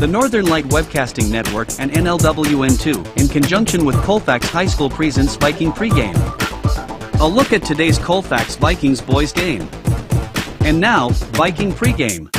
the Northern Light Webcasting Network and NLWN2, in conjunction with Colfax High School, presents Viking Pregame. A look at today's Colfax Vikings boys game. And now, Viking Pregame.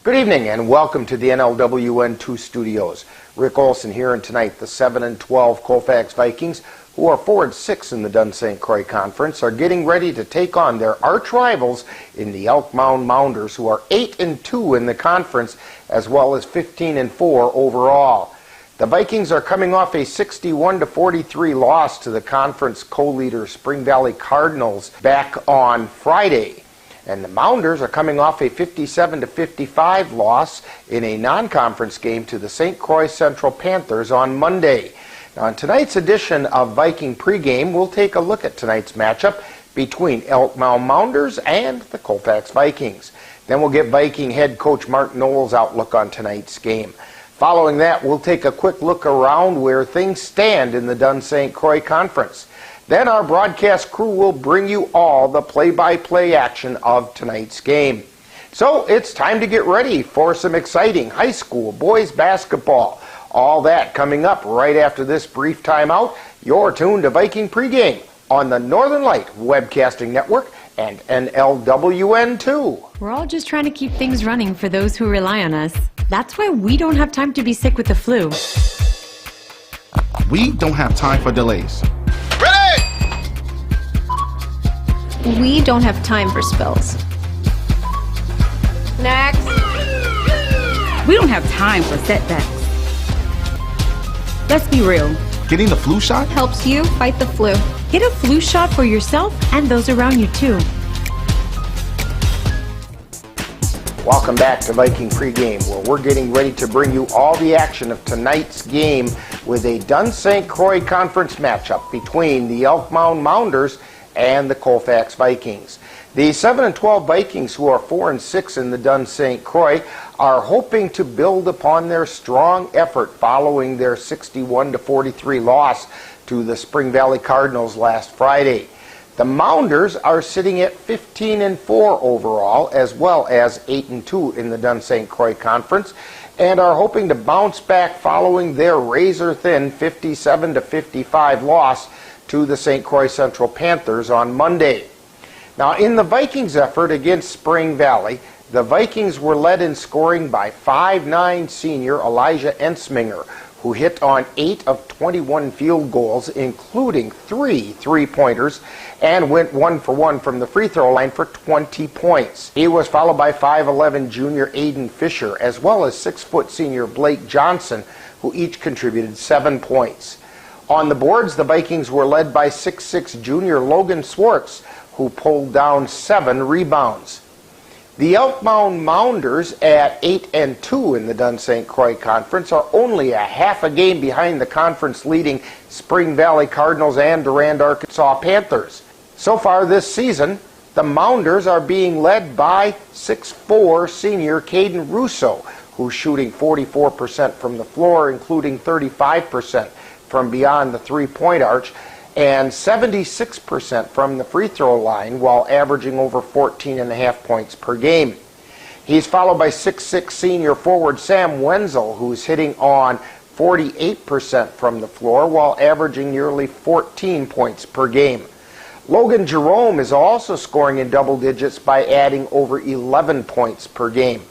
Good evening and welcome to the NLWN2 studios. Rick Olson here, and tonight the 7-12 Colfax Vikings, who are 4-6 in the Dun St. Croix Conference, are getting ready to take on their arch rivals in the Elk Mound Mounders, who are 8-2 in the conference, as well as 15-4 overall. The Vikings are coming off a 61-43 loss to the conference co-leader Spring Valley Cardinals back on Friday. And the Mounders are coming off a 57-55 loss in a non-conference game to the St. Croix Central Panthers on Monday. Now, in tonight's edition of Viking Pregame, we'll take a look at tonight's matchup between Elk Mound Mounders and the Colfax Vikings. Then we'll get Viking head coach Mark Noll's outlook on tonight's game. Following that, we'll take a quick look around where things stand in the Dun St. Croix Conference. Then our broadcast crew will bring you all the play-by-play action of tonight's game. So it's time to get ready for some exciting high school boys basketball. All that coming up right after this brief timeout. You're tuned to Viking Pregame on the Northern Light Webcasting Network and NLWN2. We're all just trying to keep things running for those who rely on us. That's why we don't have time to be sick with the flu. We don't have time for delays. We don't have time for spills. Next. We don't have time for setbacks. Let's be real. Getting the flu shot Helps you fight the flu. Get a flu shot for yourself and those around you too. Welcome back to Viking Pregame, where we're getting ready to bring you all the action of tonight's game with a Dun St. Croix Conference matchup between the Elk Mound Mounders and the Colfax Vikings. The 7-12 Vikings, who are 4-6 in the Dun St. Croix, are hoping to build upon their strong effort following their 61-43 loss to the Spring Valley Cardinals last Friday. The Mounders are sitting at 15-4 overall, as well as 8-2 in the Dun St. Croix Conference, and are hoping to bounce back following their razor-thin 57-55 loss to the St. Croix Central Panthers on Monday. Now, in the Vikings' effort against Spring Valley, the Vikings were led in scoring by 5'9" senior Elijah Ensminger, who hit on 8 of 21 field goals, including 3 three-pointers, and went 1 for 1 from the free throw line for 20 points. He was followed by 5'11" junior Aiden Fisher, as well as 6' senior Blake Johnson, who each contributed 7 points. On the boards, the Vikings were led by 6'6" junior Logan Swartz, who pulled down 7 rebounds. The Elk Mound Mounders, at 8-2 in the Dun St. Croix Conference, are only a half a game behind the conference-leading Spring Valley Cardinals and Durand, Arkansas Panthers. So far this season, the Mounders are being led by 6'4" senior Caden Russo, who's shooting 44% from the floor, including 35% from beyond the three-point arch, and 76% from the free throw line, while averaging over 14.5 points per game. He's followed by 6'6" senior forward Sam Wenzel, who's hitting on 48% from the floor, while averaging nearly 14 points per game. Logan Jerome is also scoring in double digits by adding over 11 points per game.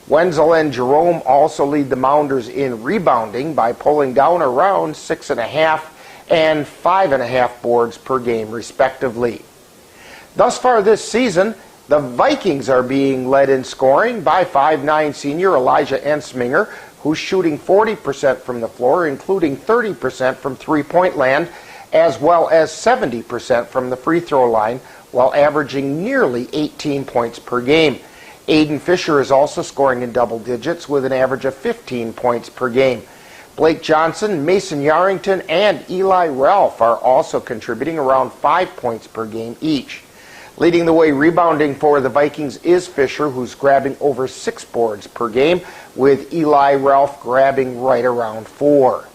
Wenzel and Jerome also lead the Mounders in rebounding by pulling down around 6.5 and 5.5 boards per game, respectively. Thus far this season, the Vikings are being led in scoring by 5'9" senior Elijah Ensminger, who's shooting 40% from the floor, including 30% from three-point land, as well as 70% from the free throw line, while averaging nearly 18 points per game. Aiden Fisher is also scoring in double digits with an average of 15 points per game. Blake Johnson, Mason Yarrington, and Eli Ralph are also contributing around 5 points per game each. Leading the way rebounding for the Vikings is Fisher, who's grabbing over 6 boards per game, with Eli Ralph grabbing right around 4.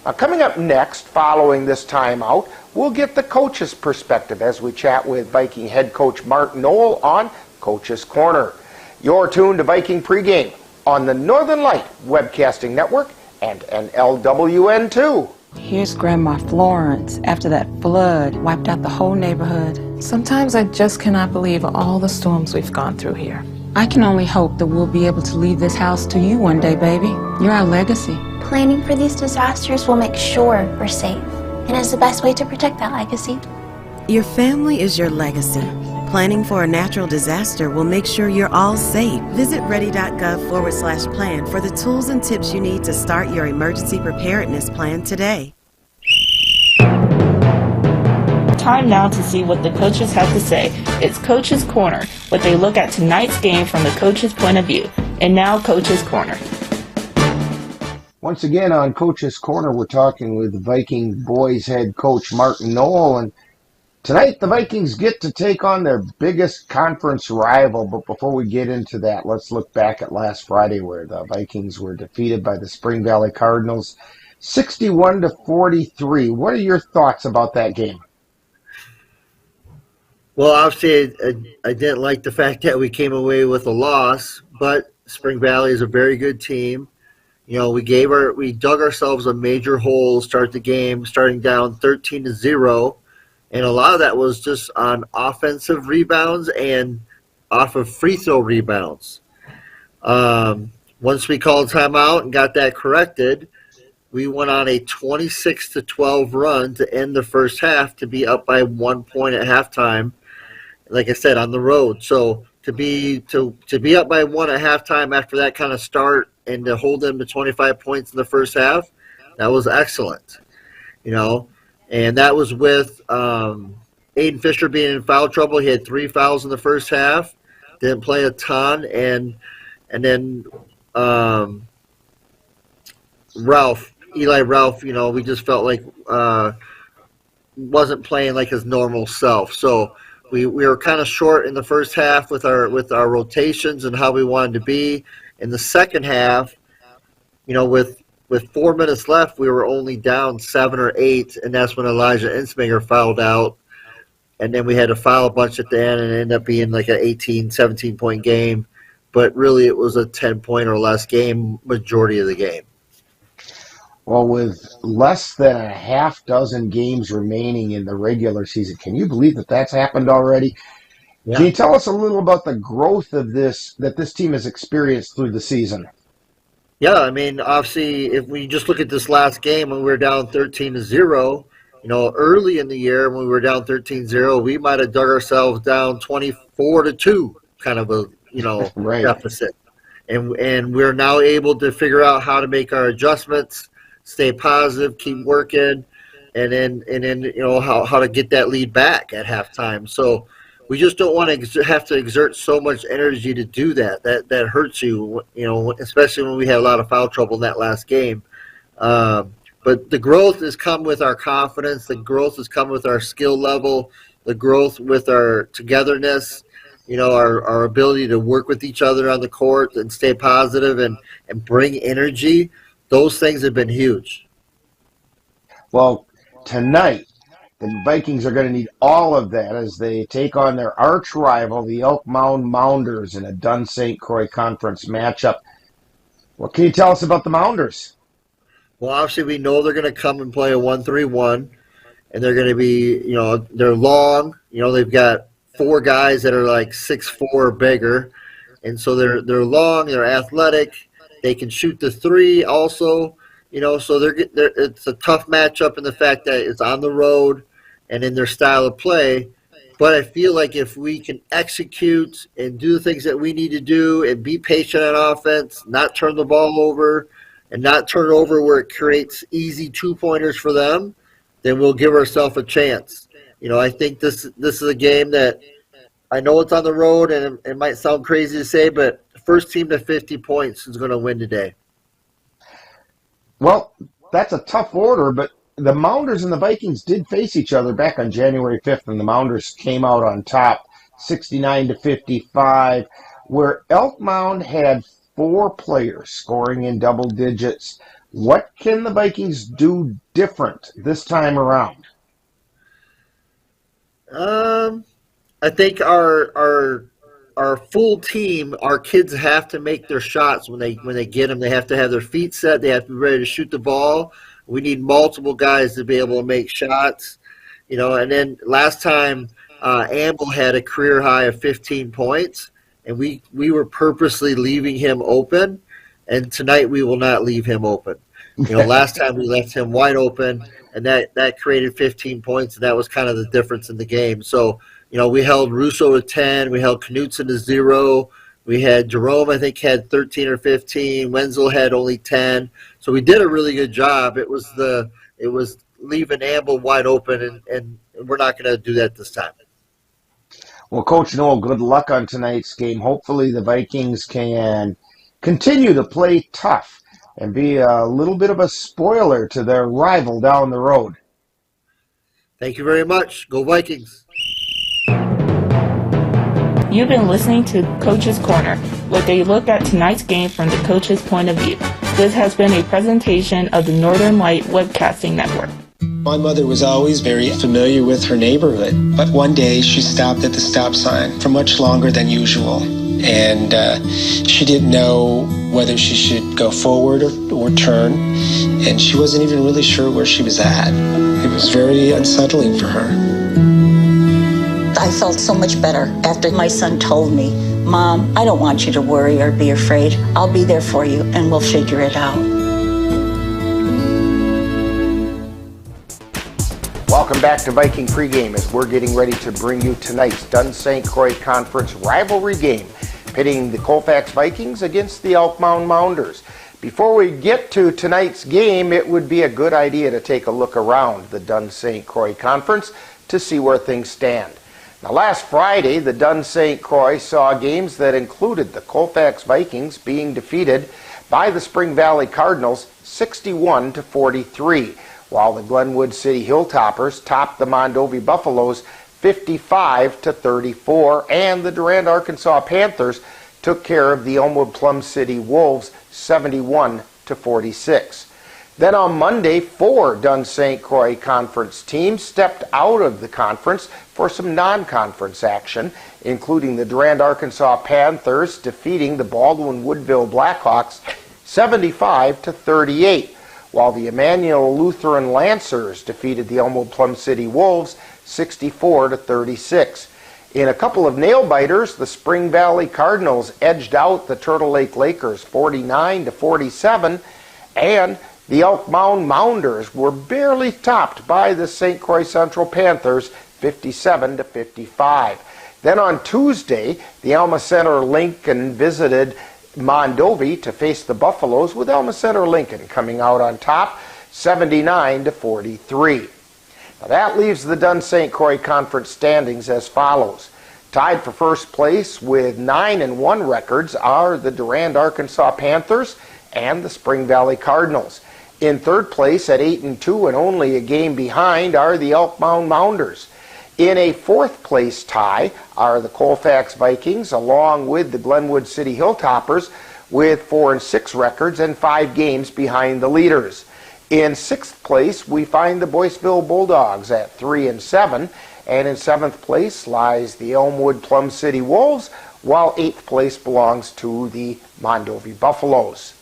Now, coming up next, following this timeout, we'll get the coach's perspective as we chat with Viking head coach Mark Noll on Coach's Corner. You're tuned to Viking Pregame on the Northern Light Webcasting Network and NLWN 2. Here's Grandma Florence after that flood wiped out the whole neighborhood. Sometimes I just cannot believe all the storms we've gone through here. I can only hope that we'll be able to leave this house to you one day, baby. You're our legacy. Planning for these disasters will make sure we're safe, and is the best way to protect that legacy. Your family is your legacy. Planning for a natural disaster will make sure you're all safe. Visit ready.gov/plan for the tools and tips you need to start your emergency preparedness plan today. Time now to see what the coaches have to say. It's Coach's Corner, what they look at tonight's game from the coach's point of view. And now, Coach's Corner. Once again on Coach's Corner, we're talking with Viking boys head coach Martin Knoll, and tonight the Vikings get to take on their biggest conference rival. But before we get into that, let's look back at last Friday where the Vikings were defeated by the Spring Valley Cardinals 61-43. What are your thoughts about that game? Well, obviously, I didn't like the fact that we came away with a loss, but Spring Valley is a very good team. You know, we dug ourselves a major hole to start the game, starting down 13-0, and a lot of that was just on offensive rebounds and off of free throw rebounds. Once we called timeout and got that corrected, we went on a 26-12 run to end the first half to be up by 1 point at halftime. Like I said, on the road. So to be up by 1 at halftime after that kind of start and to hold them to 25 points in the first half, that was excellent. You know, and that was with Aiden Fisher being in foul trouble. He had 3 fouls in the first half, didn't play a ton, and then Eli Ralph, you know, we just felt like wasn't playing like his normal self. So we were kind of short in the first half with our rotations and how we wanted to be. In the second half, you know, with 4 minutes left, we were only down 7 or 8, and that's when Elijah Insminger fouled out. And then we had to foul a bunch at the end, and it ended up being like an 18, 17-point game. But really it was a 10-point or less game majority of the game. Well, with less than a half dozen games remaining in the regular season, can you believe that that's happened already? Yeah. Can you tell us a little about the growth of this team has experienced through the season? Yeah, I mean, obviously, if we just look at this last game when we were down 13-0, you know, early in the year when we were down 13-0, we might have dug ourselves down 24-2, kind of a, you know, right. deficit. And we're now able to figure out how to make our adjustments, stay positive, keep working, and then you know how to get that lead back at halftime. So we just don't want to have to exert so much energy to do that. That hurts you, you know, especially when we had a lot of foul trouble in that last game. But the growth has come with our confidence. The growth has come with our skill level. The growth with our togetherness. You know, our ability to work with each other on the court and stay positive and bring energy. Those things have been huge. Well, tonight, the Vikings are going to need all of that as they take on their arch rival, the Elk Mound Mounders, in a Dunn-St. Croix Conference matchup. What can you tell us about the Mounders? Well, obviously, we know they're going to come and play a 1-3-1, and they're going to be, you know, they're long. You know, they've got 4 guys that are like 6'4" or bigger, and so they're long, they're athletic. They can shoot the 3 also, you know, so it's a tough matchup in the fact that it's on the road and in their style of play. But I feel like if we can execute and do the things that we need to do and be patient on offense, not turn the ball over and not turn it over where it creates easy 2-pointers for them, then we'll give ourselves a chance. You know, I think this is a game that I know it's on the road and it might sound crazy to say, but first team to 50 points is going to win today. Well, that's a tough order, but the Mounders and the Vikings did face each other back on January 5th, and the Mounders came out on top 69-55, where Elk Mound had 4 players scoring in double digits. What can the Vikings do different this time around? I think our our full team, our kids have to make their shots when they get them. They have to have their feet set. They have to be ready to shoot the ball. We need multiple guys to be able to make shots, And then last time, Amble had a career high of 15 points, and we were purposely leaving him open. And tonight we will not leave him open. Last time we left him wide open, and that created 15 points, and that was kind of the difference in the game. So, we held Russo to 10. We held Knutson to 0. We had Jerome, I think, had 13 or 15. Wenzel had only 10. So we did a really good job. It was leaving Amble wide open, and we're not going to do that this time. Well, Coach Noel, good luck on tonight's game. Hopefully the Vikings can continue to play tough and be a little bit of a spoiler to their rival down the road. Thank you very much. Go Vikings. You've been listening to Coach's Corner, with a look at tonight's game from the coach's point of view. This has been a presentation of the Northern Light Webcasting Network. My mother was always very familiar with her neighborhood, but one day she stopped at the stop sign for much longer than usual, and she didn't know whether she should go forward or turn, and she wasn't even really sure where she was at. It was very unsettling for her. I felt so much better after my son told me, "Mom, I don't want you to worry or be afraid. I'll be there for you and we'll figure it out." Welcome back to Viking Pregame as we're getting ready to bring you tonight's Dunn St. Croix Conference rivalry game, pitting the Colfax Vikings against the Elk Mound Mounders. Before we get to tonight's game, it would be a good idea to take a look around the Dunn St. Croix Conference to see where things stand. Now, last Friday, the Dunn St. Croix saw games that included the Colfax Vikings being defeated by the Spring Valley Cardinals 61-43, while the Glenwood City Hilltoppers topped the Mondovi Buffaloes 55-34, and the Durand, Arkansas Panthers took care of the Elmwood Plum City Wolves 71-46. Then on Monday, 4 Dunn St. Croix Conference teams stepped out of the conference for some non-conference action, including the Durand, Arkansas Panthers defeating the Baldwin Woodville Blackhawks 75-38, while the Emmanuel Lutheran Lancers defeated the Elmwood Plum City Wolves 64-36. In a couple of nail-biters, the Spring Valley Cardinals edged out the Turtle Lake Lakers 49-47, and the Elk Mound Mounders were barely topped by the St. Croix Central Panthers 57-55. Then on Tuesday, the Alma Center Lincoln visited Mondovi to face the Buffaloes, with Alma Center Lincoln coming out on top 79-43. Now that leaves the Dunn St. Croix Conference standings as follows. Tied for first place with 9-1 records are the Durand, Arkansas Panthers and the Spring Valley Cardinals. In third place at 8-2 and only a game behind are the Elk Mound Mounders. In a fourth place tie are the Colfax Vikings along with the Glenwood City Hilltoppers with 4-6 records and 5 games behind the leaders. In sixth place we find the Boyceville Bulldogs at 3-7, and in seventh place lies the Elmwood Plum City Wolves, while eighth place belongs to the Mondovi Buffaloes.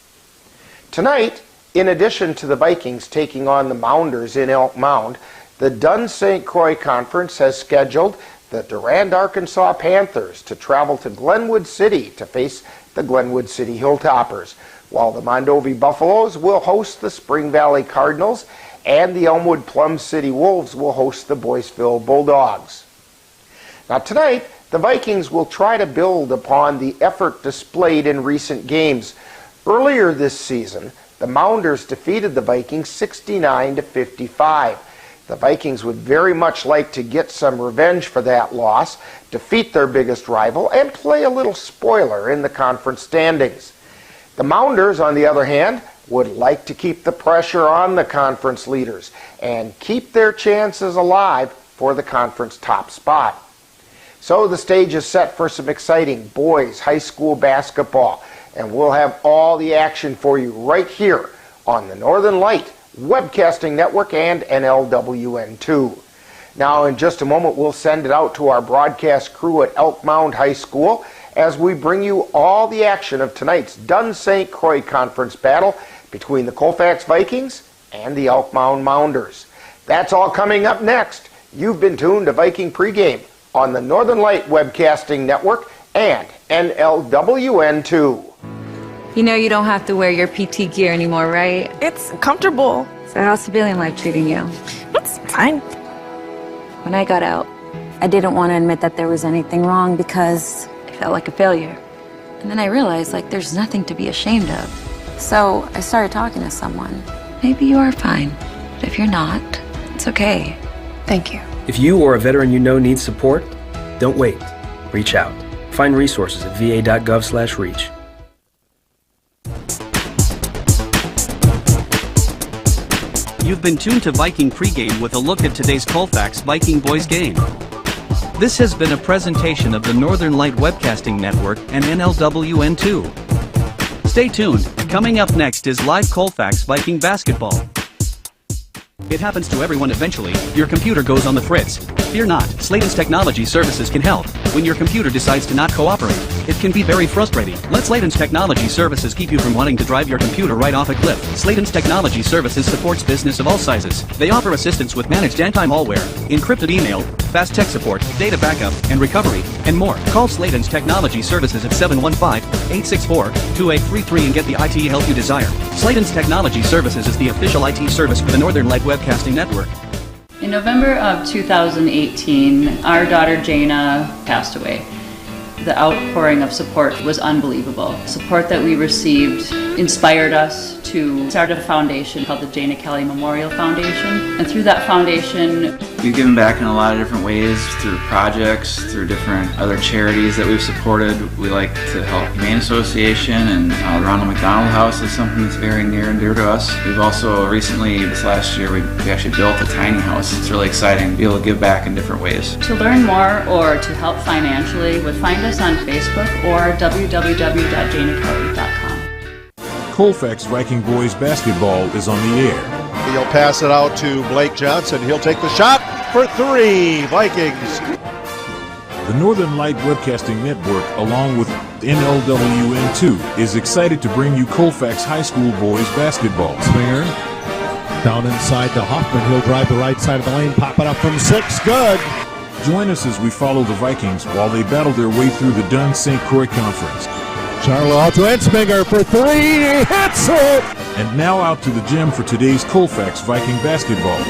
Tonight, in addition to the Vikings taking on the Mounders in Elk Mound, the Dunn St. Croix Conference has scheduled the Durand, Arkansas Panthers to travel to Glenwood City to face the Glenwood City Hilltoppers, while the Mondovi Buffaloes will host the Spring Valley Cardinals and the Elmwood Plum City Wolves will host the Boyceville Bulldogs. Now tonight, the Vikings will try to build upon the effort displayed in recent games. Earlier this season, the Mounders defeated the Vikings 69-55. The Vikings would very much like to get some revenge for that loss, defeat their biggest rival, and play a little spoiler in the conference standings. The Mounders, on the other hand, would like to keep the pressure on the conference leaders and keep their chances alive for the conference top spot. So the stage is set for some exciting boys high school basketball, and we'll have all the action for you right here on the Northern Light Webcasting Network and NLWN2. Now in just a moment we'll send it out to our broadcast crew at Elk Mound High School, as we bring you all the action of tonight's Dunn-St. Croix Conference battle between the Colfax Vikings and the Elk Mound Mounders. That's all coming up next. You've been tuned to Viking Pregame on the Northern Light Webcasting Network and NLWN 2. You know you don't have to wear your PT gear anymore, right? It's comfortable. So how's civilian life treating you? It's fine. When I got out, I didn't want to admit that there was anything wrong because I felt like a failure. And then I realized, there's nothing to be ashamed of. So I started talking to someone. Maybe you are fine, but if you're not, it's okay. Thank you. If you or a veteran you know needs support, don't wait. Reach out. Find resources at va.gov/reach. You've been tuned to Viking Pregame with a look at today's Colfax Viking Boys game. This has been a presentation of the Northern Light Webcasting Network and NLWN 2. Stay tuned. Coming up next is live Colfax Viking basketball. It happens to everyone eventually. Your computer goes on the fritz. Fear not, Sladen's Technology Services can help. When your computer decides to not cooperate, it can be very frustrating. Let Sladen's Technology Services keep you from wanting to drive your computer right off a cliff. Sladen's Technology Services supports business of all sizes. They offer assistance with managed anti-malware, encrypted email, fast tech support, data backup, and recovery, and more. Call Sladen's Technology Services at 715-864-2833 and get the IT help you desire. Sladen's Technology Services is the official IT service for the Northern Light Webcasting Network. In November of 2018, our daughter Jana passed away. The outpouring of support was unbelievable. Support that we received inspired us to start a foundation called the Jana Kelly Memorial Foundation. And through that foundation, we've given back in a lot of different ways, through projects, through different other charities that we've supported. We like to help Humane Association, and the Ronald McDonald House is something that's very near and dear to us. We've also recently, this last year, we actually built a tiny house. It's really exciting to be able to give back in different ways. To learn more or to help financially, would find us on Facebook or www.janakelly.com. Colfax Viking Boys Basketball is on the air. He'll pass it out to Blake Johnson. He'll take the shot for three. Vikings. The Northern Light Webcasting Network, along with NLWN 2, is excited to bring you Colfax High School Boys Basketball. Swinger down inside to Hoffman. He'll drive the right side of the lane, pop it up from 6. Good. Join us as we follow the Vikings while they battle their way through the Dunn-St. Croix Conference. Charlo out to Ensminger for 3. He hits it! And now out to the gym for today's Colfax Viking basketball.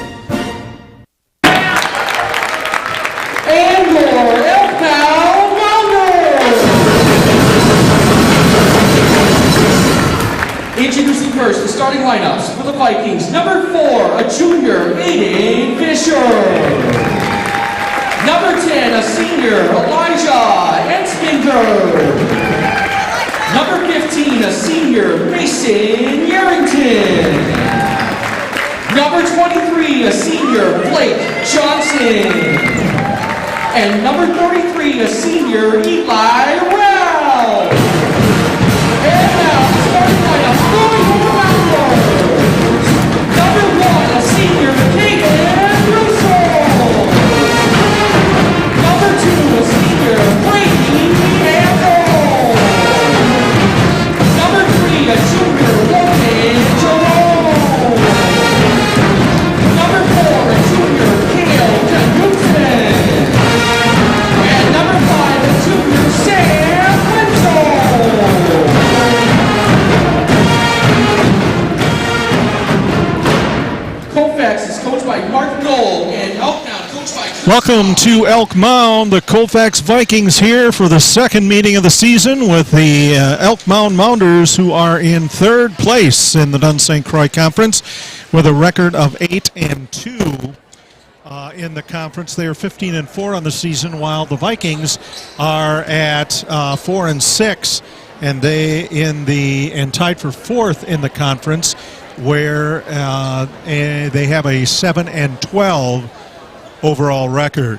And your Elk Mound Mounders! Introducing first the starting lineups for the Vikings. Number 4, a junior, Aiden Fisher. Number 10, a senior, Elijah Ensminger. Number 15, a senior, Mason Yarrington. Number 23, a senior, Blake Johnson. And number 33, a senior, Eli Rao. And now, the starting lineup for your Mounders. Number 1, a senior, Caden Russo. Number 2, a senior, Brady Campbell. A junior, Logan Jerome. Number 4, a junior, Kale Knudsen. And number 5, a junior, Sam Winchell. Colfax is coached by Mark Gold and Elk Mound coached by... Welcome to Elk Mound. The Colfax Vikings here for the second meeting of the season with the Elk Mound Mounders, who are in third place in the Dunn-St. Croix Conference with a record of 8-2 in the conference. They are 15-4 on the season, while the Vikings are at 4-6, and and tied for fourth in the conference, where they have a 7-12 overall record.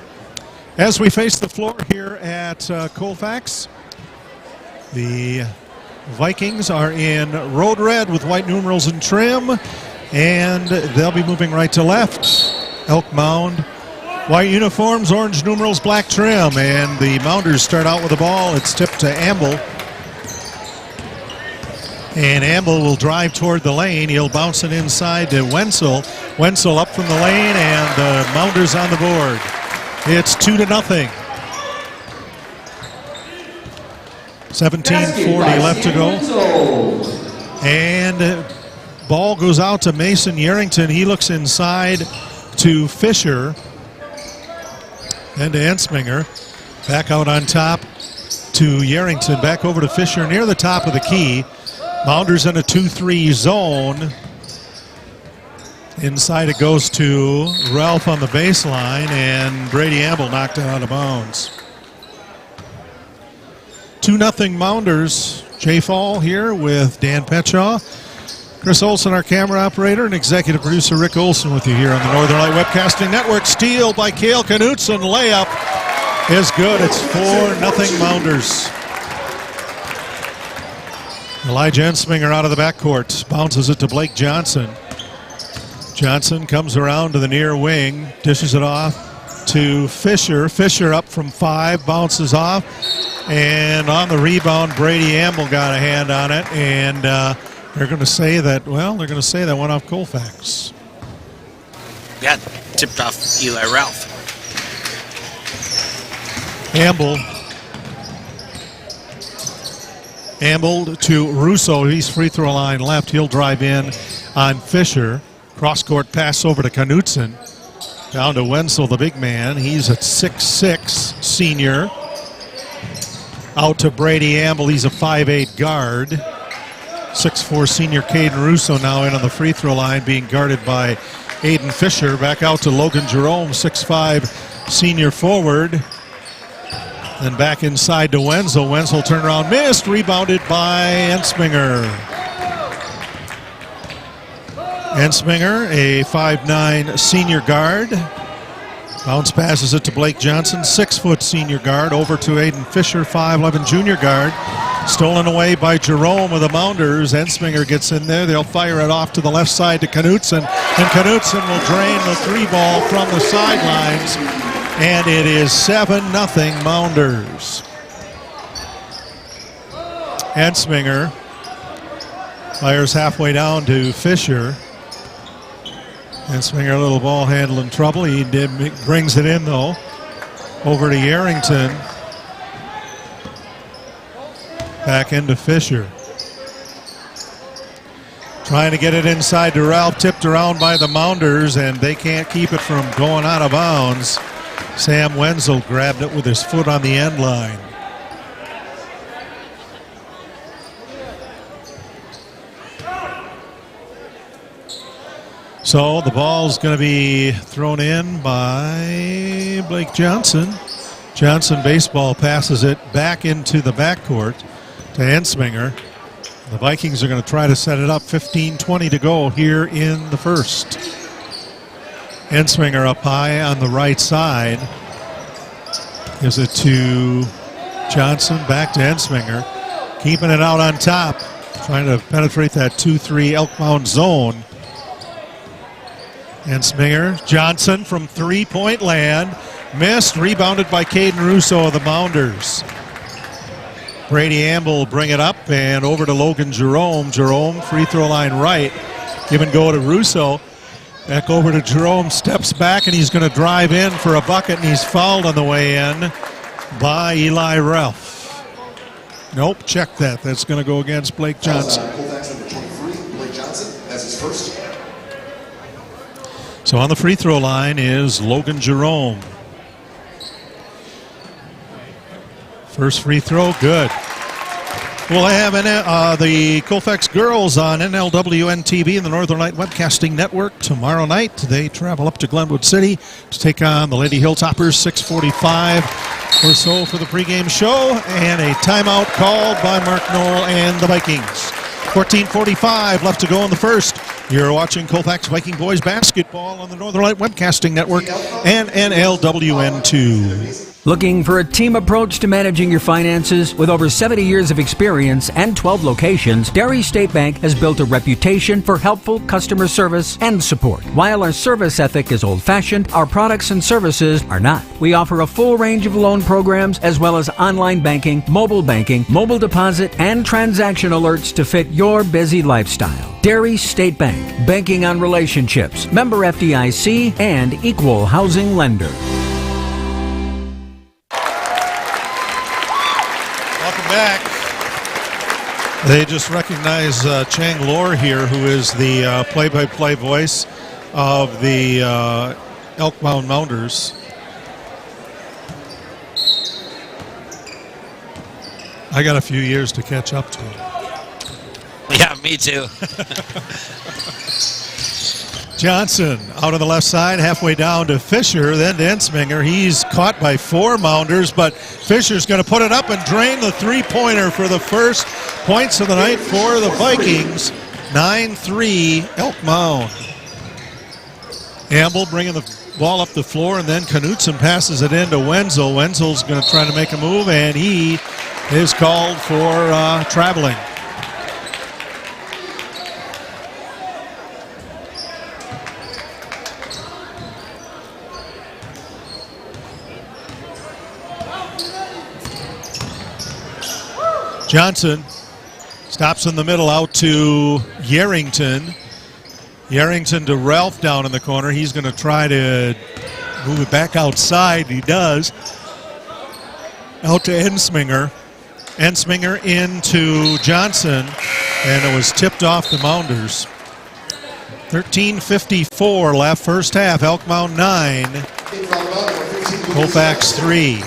As we face the floor here at Colfax, the Vikings are in road red with white numerals and trim, and they'll be moving right to left. Elk Mound White uniforms, orange numerals, black trim, and the Mounders start out with the ball. It's tipped to Amble. And Amble will drive toward the lane. He'll bounce it inside to Wenzel. Wenzel up from the lane, and the Mounders on the board. It's 2-0. 17:40 left to go. And ball goes out to Mason Yerington. He looks inside to Fisher. And to Ensminger. Back out on top to Yerington. Back over to Fisher near the top of the key. Mounders in a 2-3 zone. Inside it goes to Ralph on the baseline, and Brady Amble knocked it out of bounds. 2-0 Mounders. Jay Fall here with Dan Petshaw. Chris Olson, our camera operator, and executive producer Rick Olson with you here on the Northern Light Webcasting Network. Steal by Cale Knutson. Layup is good. It's 4-0 Mounders. Elijah Ensminger out of the backcourt. Bounces it to Blake Johnson. Johnson comes around to the near wing. Dishes it off to Fisher. Fisher up from 5. Bounces off. And on the rebound, Brady Amble got a hand on it. And they're going to say that, that went off Colfax. Yeah, tipped off Eli Ralph. Amble to Russo. He's free throw line left. He'll drive in on Fisher. Cross-court pass over to Knutson. Down to Wenzel, the big man. He's a 6'6", senior. Out to Brady Amble. He's a 5'8" guard. 6'4" senior Caden Russo now in on the free throw line, being guarded by Aiden Fisher. Back out to Logan Jerome, 6'5" senior forward. Then back inside to Wenzel. Wenzel turnaround missed, rebounded by Ensminger. Ensminger, a 5'9" senior guard. Bounce passes it to Blake Johnson, 6' senior guard, over to Aiden Fisher, 5'11" junior guard. Stolen away by Jerome of the Mounders. Ensminger gets in there. They'll fire it off to the left side to Knutson. And Knutson will drain the 3-ball from the sidelines. And it is 7-0 Mounders. Ensminger fires halfway down to Fisher. Ensminger, a little ball handling trouble. He brings it in, though. Over to Yerington. Back into Fisher. Trying to get it inside to Ralph. Tipped around by the Mounders, and they can't keep it from going out of bounds. Sam Wenzel grabbed it with his foot on the end line. So the ball's going to be thrown in by Blake Johnson. Johnson baseball passes it back into the backcourt to Ensminger. The Vikings are going to try to set it up. 15:20 to go here in the first. Ensminger up high on the right side. Gives it to Johnson, back to Ensminger. Keeping it out on top. Trying to penetrate that 2-3 Elk Mound zone. Ensminger, Johnson from three-point land. Missed, rebounded by Caden Russo of the Mounders. Brady Amble will bring it up and over to Logan Jerome. Jerome, free throw line right. Give and go to Russo. Back over to Jerome, steps back, and he's going to drive in for a bucket, and he's fouled on the way in by Eli Ralph. Nope, check that. That's going to go against Blake Johnson. Colfax number 23, Blake Johnson, that's his first. So on the free throw line is Logan Jerome. First free throw, good. We'll have the Colfax girls on NLWN TV and the Northern Light Webcasting Network tomorrow night. They travel up to Glenwood City to take on the Lady Hilltoppers, 6:45 or so for the pregame show, and a timeout called by Mark Knoll and the Vikings. 14:45 left to go in the first. You're watching Colfax Viking Boys Basketball on the Northern Light Webcasting Network and NLWN2. Looking for a team approach to managing your finances? With over 70 years of experience and 12 locations, Dairy State Bank has built a reputation for helpful customer service and support. While our service ethic is old-fashioned, our products and services are not. We offer a full range of loan programs as well as online banking, mobile deposit, and transaction alerts to fit your busy lifestyle. Dairy State Bank, banking on relationships, member FDIC, and equal housing lender. Back. They just recognize Chang Lor here, who is the play-by-play voice of the Elk Mound Mounders. I got a few years to catch up to. Yeah, me too. Johnson out on the left side, halfway down to Fisher, then to Ensminger. He's caught by 4 Mounders, but Fisher's going to put it up and drain the three-pointer for the first points of the night for the Vikings. 9-3 Elk Mound. Amble bringing the ball up the floor, and then Knutson passes it in to Wenzel. Wenzel's going to try to make a move, and he is called for traveling. Johnson stops in the middle out to Yarrington. Yarrington to Ralph down in the corner. He's going to try to move it back outside. He does. Out to Ensminger. Ensminger into Johnson, and it was tipped off the Mounders. 13:54 left, first half. Elk Mound 9, Colfax 3.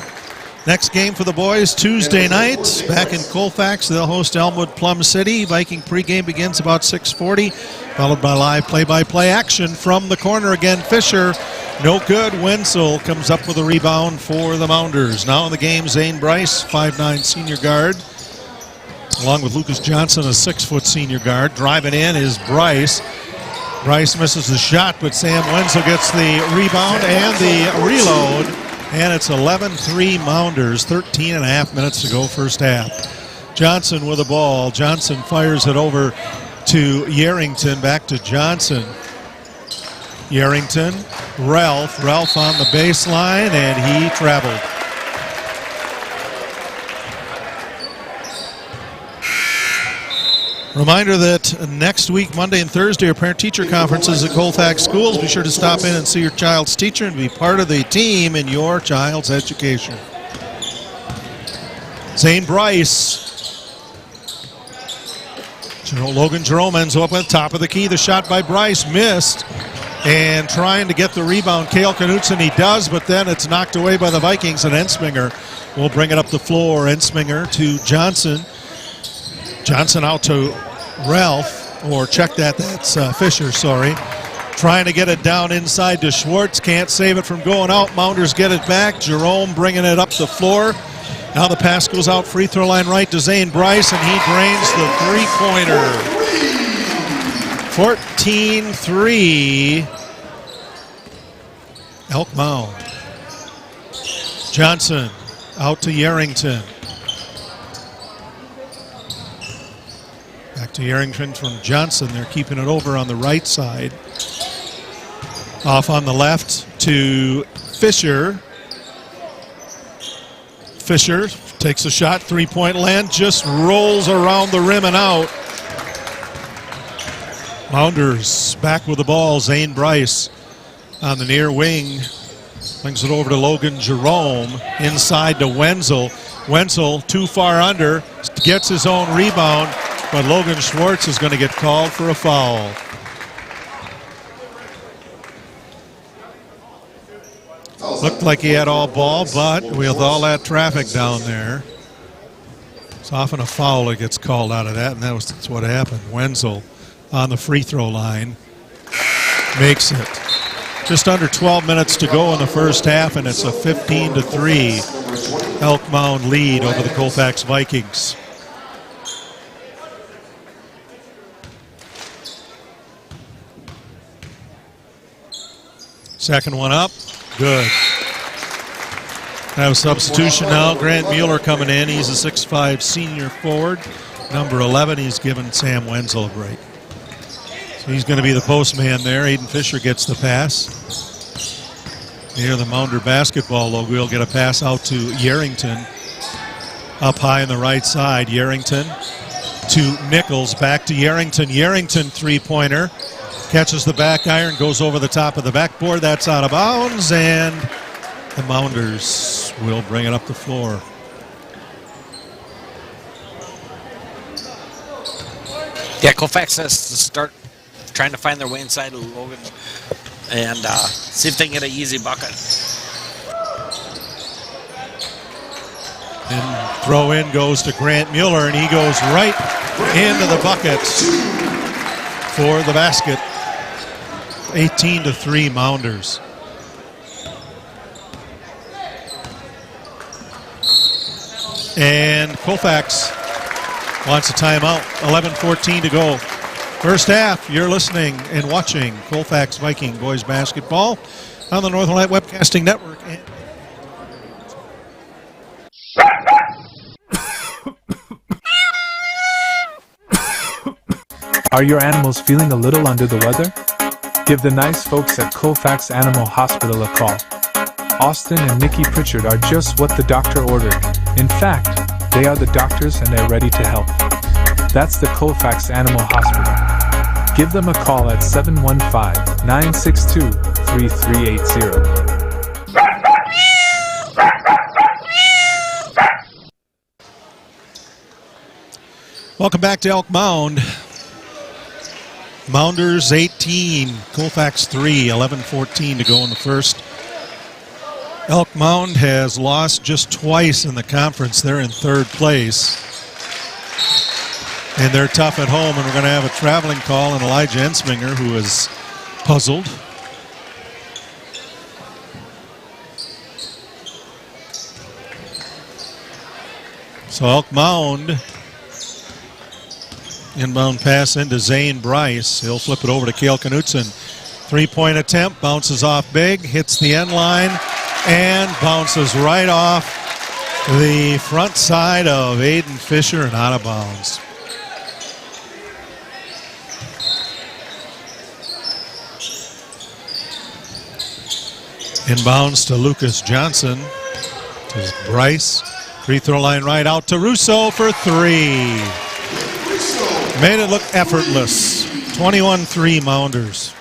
Next game for the boys Tuesday night back in Colfax. They'll host Elmwood Plum City. Viking pregame begins about 6:40, followed by live play-by-play action from the corner again. Fisher, no good. Wenzel comes up with a rebound for the Mounders. Now in the game, Zane Bryce, 5'9" senior guard, along with Lucas Johnson, a 6-foot senior guard. Driving in is Bryce. Bryce misses the shot, but Sam Wenzel gets the rebound and the reload. And it's 11-3 Mounders, 13 and a half minutes to go first half. Johnson with the ball. Johnson fires it over to Yarrington, back to Johnson. Yarrington, Ralph on the baseline, and he traveled. Reminder that next week, Monday and Thursday, are parent-teacher conferences at Colfax schools. Be sure to stop in and see your child's teacher and be part of the team in your child's education. Zane Bryce. Logan Jerome ends up at the top of the key. The shot by Bryce missed. And trying to get the rebound, Cale Knutson, he does, but then it's knocked away by the Vikings, and Ensminger will bring it up the floor. Ensminger to Johnson. Johnson out to Ralph, or check that, that's Fisher, sorry. Trying to get it down inside to Schwartz, can't save it from going out. Mounders get it back. Jerome bringing it up the floor. Now the pass goes out, free throw line right to Zane Bryce, and he drains the three-pointer. 14-3 Elk Mound. Johnson out to Yarrington. Back to Yarrington from Johnson. They're keeping it over on the right side. Off on the left to Fisher. Fisher takes a shot, three-point land, just rolls around the rim and out. Mounders back with the ball. Zane Bryce on the near wing. Brings it over to Logan Jerome. Inside to Wenzel. Wenzel too far under. Gets his own rebound. But Logan Schwartz is going to get called for a foul. Looked like he had all ball, but with all that traffic down there, it's often a foul that gets called out of that, and that's what happened. Wenzel on the free throw line makes it. Just under 12 minutes to go in the first half, and it's a 15-3 Elk Mound lead over the Colfax Vikings. Second one up, good. Have a substitution now. Grant Mueller coming in. He's a 6'5 senior forward. Number 11, he's given Sam Wenzel a break. So he's going to be the postman there. Aiden Fisher gets the pass. Near the Mounder basketball logo, he'll get a pass out to Yarrington. Up high on the right side, Yarrington to Nichols. Back to Yarrington. Yarrington three-pointer. Catches the back iron, goes over the top of the backboard. That's out of bounds, and the Mounders will bring it up the floor. Yeah, Colfax has to start trying to find their way inside of Logan and see if they can get an easy bucket. And throw in goes to Grant Mueller, and he goes right into the bucket for the basket. 18-3 Mounders. And Colfax wants a timeout. 11:14 to go. First half, you're listening and watching Colfax Viking Boys Basketball on the Northern Light Webcasting Network. Are your animals feeling a little under the weather? Give the nice folks at Colfax Animal Hospital a call. Austin and Nikki Pritchard are just what the doctor ordered. In fact, they are the doctors and they're ready to help. That's the Colfax Animal Hospital. Give them a call at 715-962-3380. Welcome back to Elk Mound. Mounders 18, Colfax 3, 11:14 to go in the first. Elk Mound has lost just twice in the conference. They're in third place. And they're tough at home, and we're going to have a traveling call on Elijah Ensminger, who is puzzled. So Elk Mound, inbound pass into Zane Bryce. He'll flip it over to Cale Knutson. Three-point attempt, bounces off big, hits the end line, and bounces right off the front side of Aiden Fisher and out of bounds. Inbounds to Lucas Johnson. To Bryce. Free throw line right out to Russo for three. Made it look effortless. 21-3 Mounders.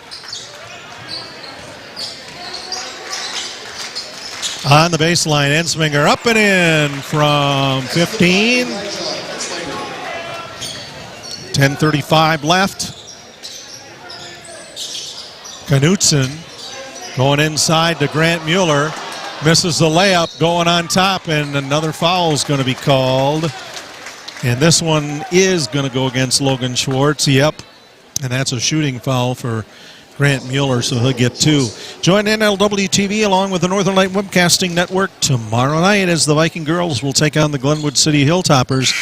On the baseline, Ensminger up and in from 15. 10:35 left. Knutson going inside to Grant Mueller. Misses the layup, going on top, and another foul is going to be called. And this one is going to go against Logan Schwartz. Yep. And that's a shooting foul for Grant Mueller, so he'll get two. Join NLW TV along with the Northern Light Webcasting Network tomorrow night as the Viking girls will take on the Glenwood City Hilltoppers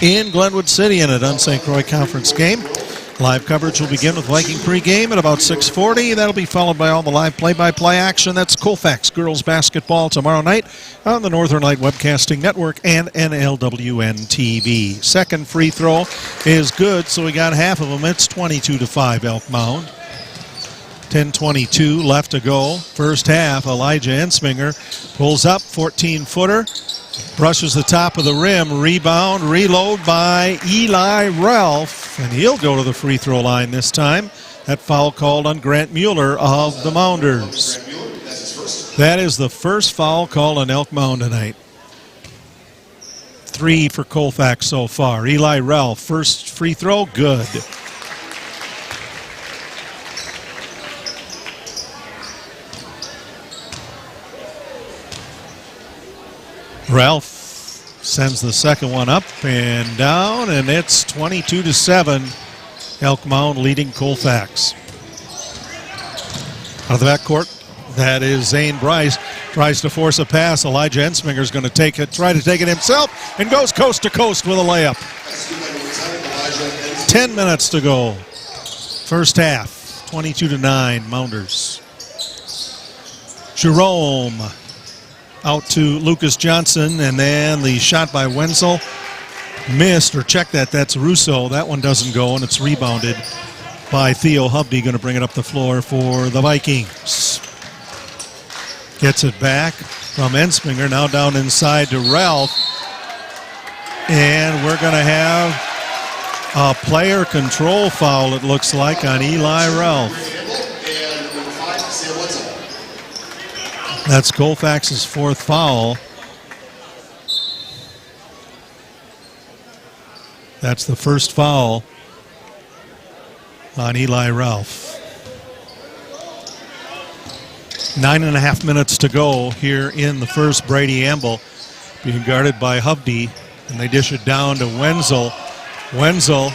in Glenwood City in a Dunn St. Croix Conference game. Live coverage will begin with Viking pregame at about 6:40. That'll be followed by all the live play-by-play action. That's Colfax girls basketball tomorrow night on the Northern Light Webcasting Network and NLWN TV. Second free throw is good, so we got half of them. It's 22-5 Elk Mound. 10:22 left to go. First half, Elijah Ensminger pulls up, 14-footer. Brushes the top of the rim, rebound, reload by Eli Ralph, and he'll go to the free throw line this time. That foul called on Grant Mueller of the Mounders. That is the first foul called on Elk Mound tonight. 3 for Colfax so far. Eli Ralph, first free throw, good. Ralph sends the second one up and down, and it's 22-7. Elk Mound leading Colfax. Out of the backcourt, that is Zane Bryce. Tries to force a pass. Elijah Ensminger is going to try to take it himself, and goes coast to coast with a layup. 10 minutes to go. First half, 22-9, Mounders. Jerome out to Lucas Johnson, and then the shot by Wenzel missed, or check that, that's Russo. That one doesn't go, and it's rebounded by Theo Hubdy, going to bring it up the floor for the Vikings. Gets it back from Ensminger, now down inside to Ralph. And we're going to have a player control foul, it looks like, on Eli Ralph. That's Colfax's fourth foul. That's the first foul on Eli Ralph. 9.5 minutes to go here in the first. Brady Amble being guarded by Hubdy, and they dish it down to Wenzel. Wenzel,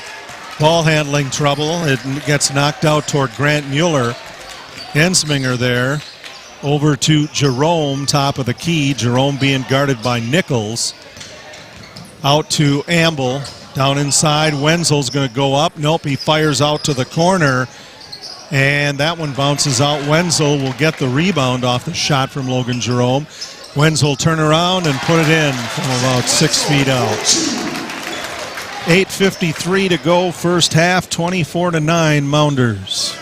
ball handling trouble. It gets knocked out toward Grant Mueller. Ensminger there. Over to Jerome, top of the key. Jerome being guarded by Nichols. Out to Amble. Down inside, Wenzel's going to go up. Nope, he fires out to the corner. And that one bounces out. Wenzel will get the rebound off the shot from Logan Jerome. Wenzel turn around and put it in from about 6 feet out. 8:53 to go, first half, 24-9 Mounders.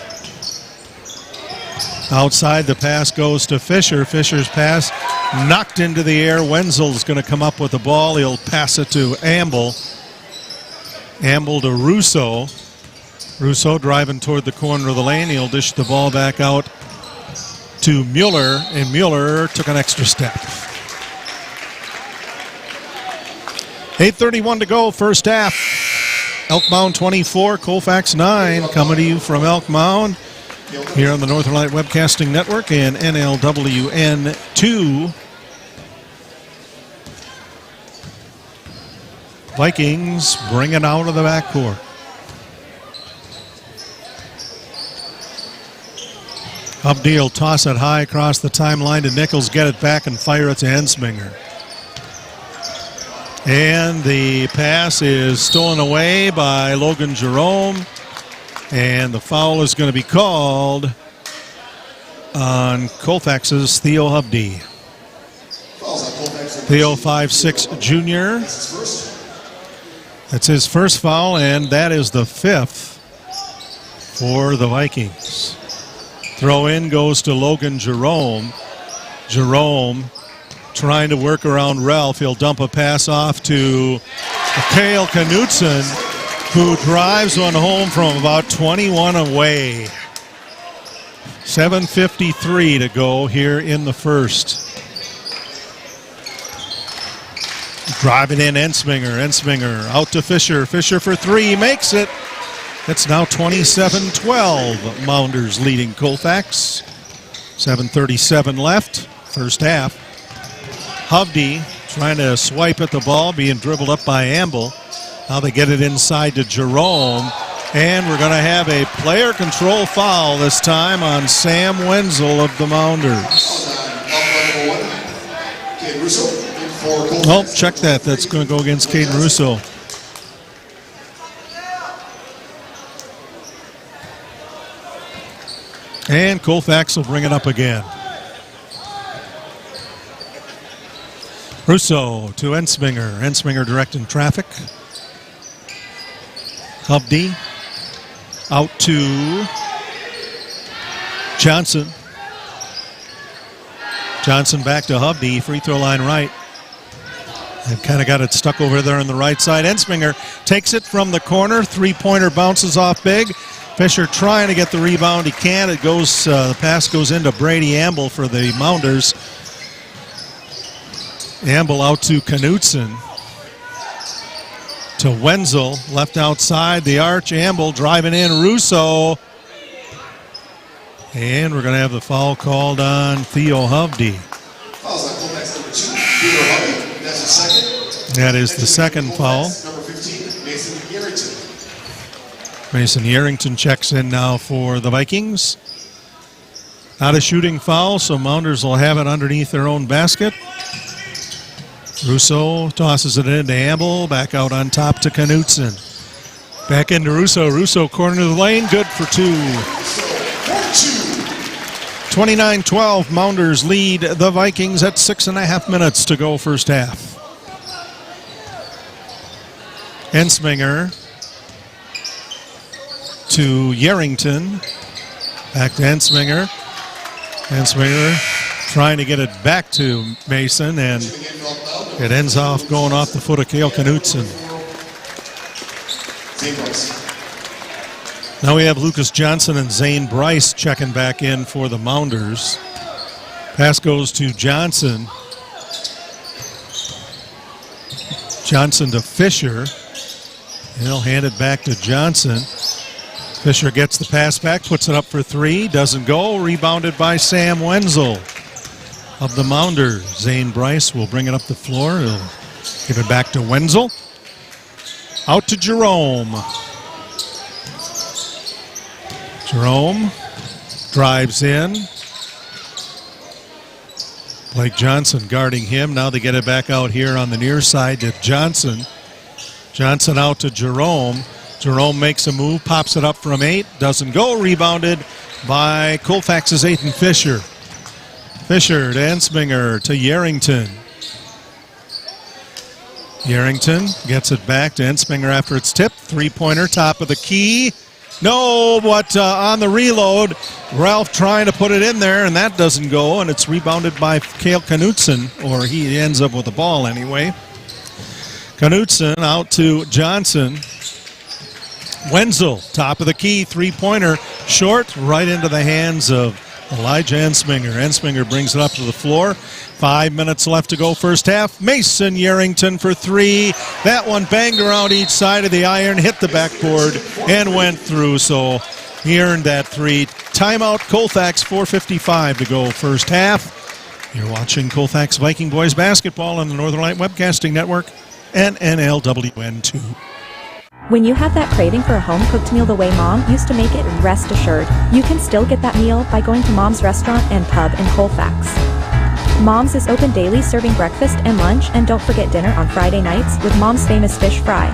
Outside, the pass goes to Fisher. Fisher's pass knocked into the air. Wenzel's going to come up with the ball. He'll pass it to Amble. Amble to Russo. Russo driving toward the corner of the lane. He'll dish the ball back out to Mueller, and Mueller took an extra step. 8:31 to go, first half. Elk Mound 24, Colfax 9, coming to you from Elk Mound here on the Northern Light Webcasting Network and NLWN 2. Vikings bring it out of the backcourt. Hubdy will toss it high across the timeline to Nichols, get it back and fire it to Ensminger. And the pass is stolen away by Logan Jerome. And the foul is going to be called on Colfax's Theo Hubdy. Theo, 5'6" junior. That's his first foul, and that is the fifth for the Vikings. Throw in goes to Logan Jerome. Jerome trying to work around Ralph. He'll dump a pass off to Kale Knutson, who drives one home from about 21 away. 7:53 to go here in the first. Driving in Ensminger. Ensminger out to Fisher. Fisher for three, makes it. It's now 27-12. Mounders leading Colfax. 7:37 left, first half. Hubdy trying to swipe at the ball, being dribbled up by Amble. Now they get it inside to Jerome. And we're going to have a player control foul this time on Sam Wenzel of the Mounders. Oh, check that. That's going to go against Caden Russo. And Colfax will bring it up again. Russo to Ensminger. Ensminger directing traffic. Hubdy out to Johnson. Johnson back to Hubdy. Free throw line right. They've kind of got it stuck over there on the right side. Ensminger takes it from the corner. Three-pointer bounces off big. Fisher trying to get the rebound. He can't. It goes. The pass goes into Brady Amble for the Mounders. Amble out to Knutson. To Wenzel, left outside the arch. Amble driving in. Russo. And we're going to have the foul called on Theo Hubdy. Fouls on Colfax number 2, Theo Hubdy. That's the second. That is the second foul. Number 15, Mason Yerington. Mason Yerington checks in now for the Vikings. Not a shooting foul, so Mounders will have it underneath their own basket. Russo tosses it into Amble, back out on top to Knutson. Back into Russo. Russo corner of the lane, good for two. 29-12, Mounders lead the Vikings at 6.5 minutes to go first half. Ensminger to Yarrington. Back to Ensminger. Ensminger trying to get it back to Mason, and it ends off going off the foot of Cale Knutson. Now we have Lucas Johnson and Zane Bryce checking back in for the Mounders. Pass goes to Johnson. Johnson to Fisher. He'll hand it back to Johnson. Fisher gets the pass back, puts it up for three, doesn't go. Rebounded by Sam Wenzel of the Mounders. Zane Bryce will bring it up the floor. He'll give it back to Wenzel. Out to Jerome. Jerome drives in. Blake Johnson guarding him. Now they get it back out here on the near side to Johnson. Johnson out to Jerome. Jerome makes a move, pops it up from 8. Doesn't go. Rebounded by Colfax's Ethan Fisher. Fisher to Ensminger to Yarrington. Yarrington gets it back to Ensminger after it's tipped. Three-pointer, top of the key. No, but on the reload, Ralph trying to put it in there, and that doesn't go, and it's rebounded by Cale Knutson, or he ends up with the ball anyway. Knutson out to Johnson. Wenzel, top of the key, three-pointer, short, right into the hands of Elijah Ensminger. Ensminger brings it up to the floor. 5 minutes left to go first half. Mason Yarrington for three. That one banged around each side of the iron, hit the backboard, and went through. So he earned that three. Timeout, Colfax, 4:55 to go first half. You're watching Colfax Viking Boys Basketball on the Northern Light Webcasting Network and NLWN 2. When you have that craving for a home-cooked meal the way Mom used to make it, rest assured, you can still get that meal by going to Mom's Restaurant and Pub in Colfax. Mom's is open daily, serving breakfast and lunch, and don't forget dinner on Friday nights with Mom's famous fish fry.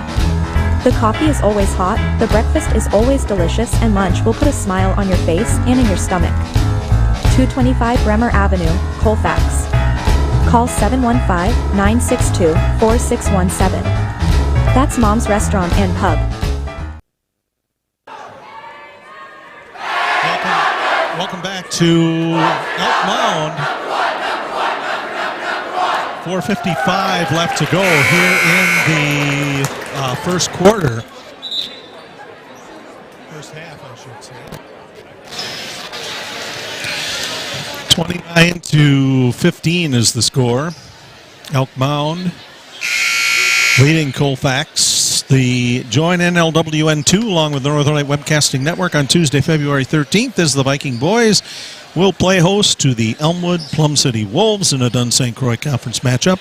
The coffee is always hot, the breakfast is always delicious, and lunch will put a smile on your face and in your stomach. 225 Bremer Avenue, Colfax. Call 715-962-4617. That's Mom's Restaurant and Pub. Welcome back to Elk Mound. 4:55 left to go here in the first quarter. First half, I should say. 29-15 is the score. Elk Mound leading Colfax. The join NLWN 2 along with the Northern Light Webcasting Network on Tuesday, February 13th as the Viking boys will play host to the Elmwood Plum City Wolves in a Dunn St. Croix Conference matchup.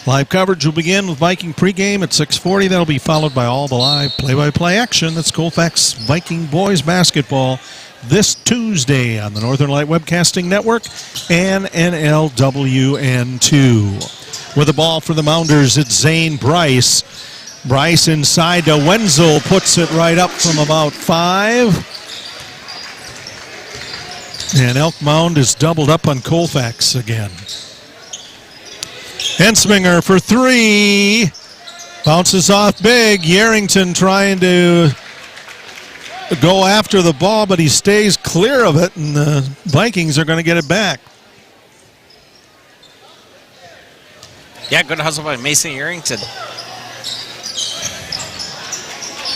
Live coverage will begin with Viking pregame at 6:40. That'll be followed by all the live play-by-play action. That's Colfax Viking Boys Basketball this Tuesday on the Northern Light Webcasting Network and NLWN 2. With the ball for the Mounders, it's Zane Bryce. Bryce inside to Wenzel, puts it right up from about 5. And Elk Mound is doubled up on Colfax again. Ensminger for three. Bounces off big. Yarrington trying to go after the ball, but he stays clear of it, and the Vikings are going to get it back. Yeah, good hustle by Mason Yarrington.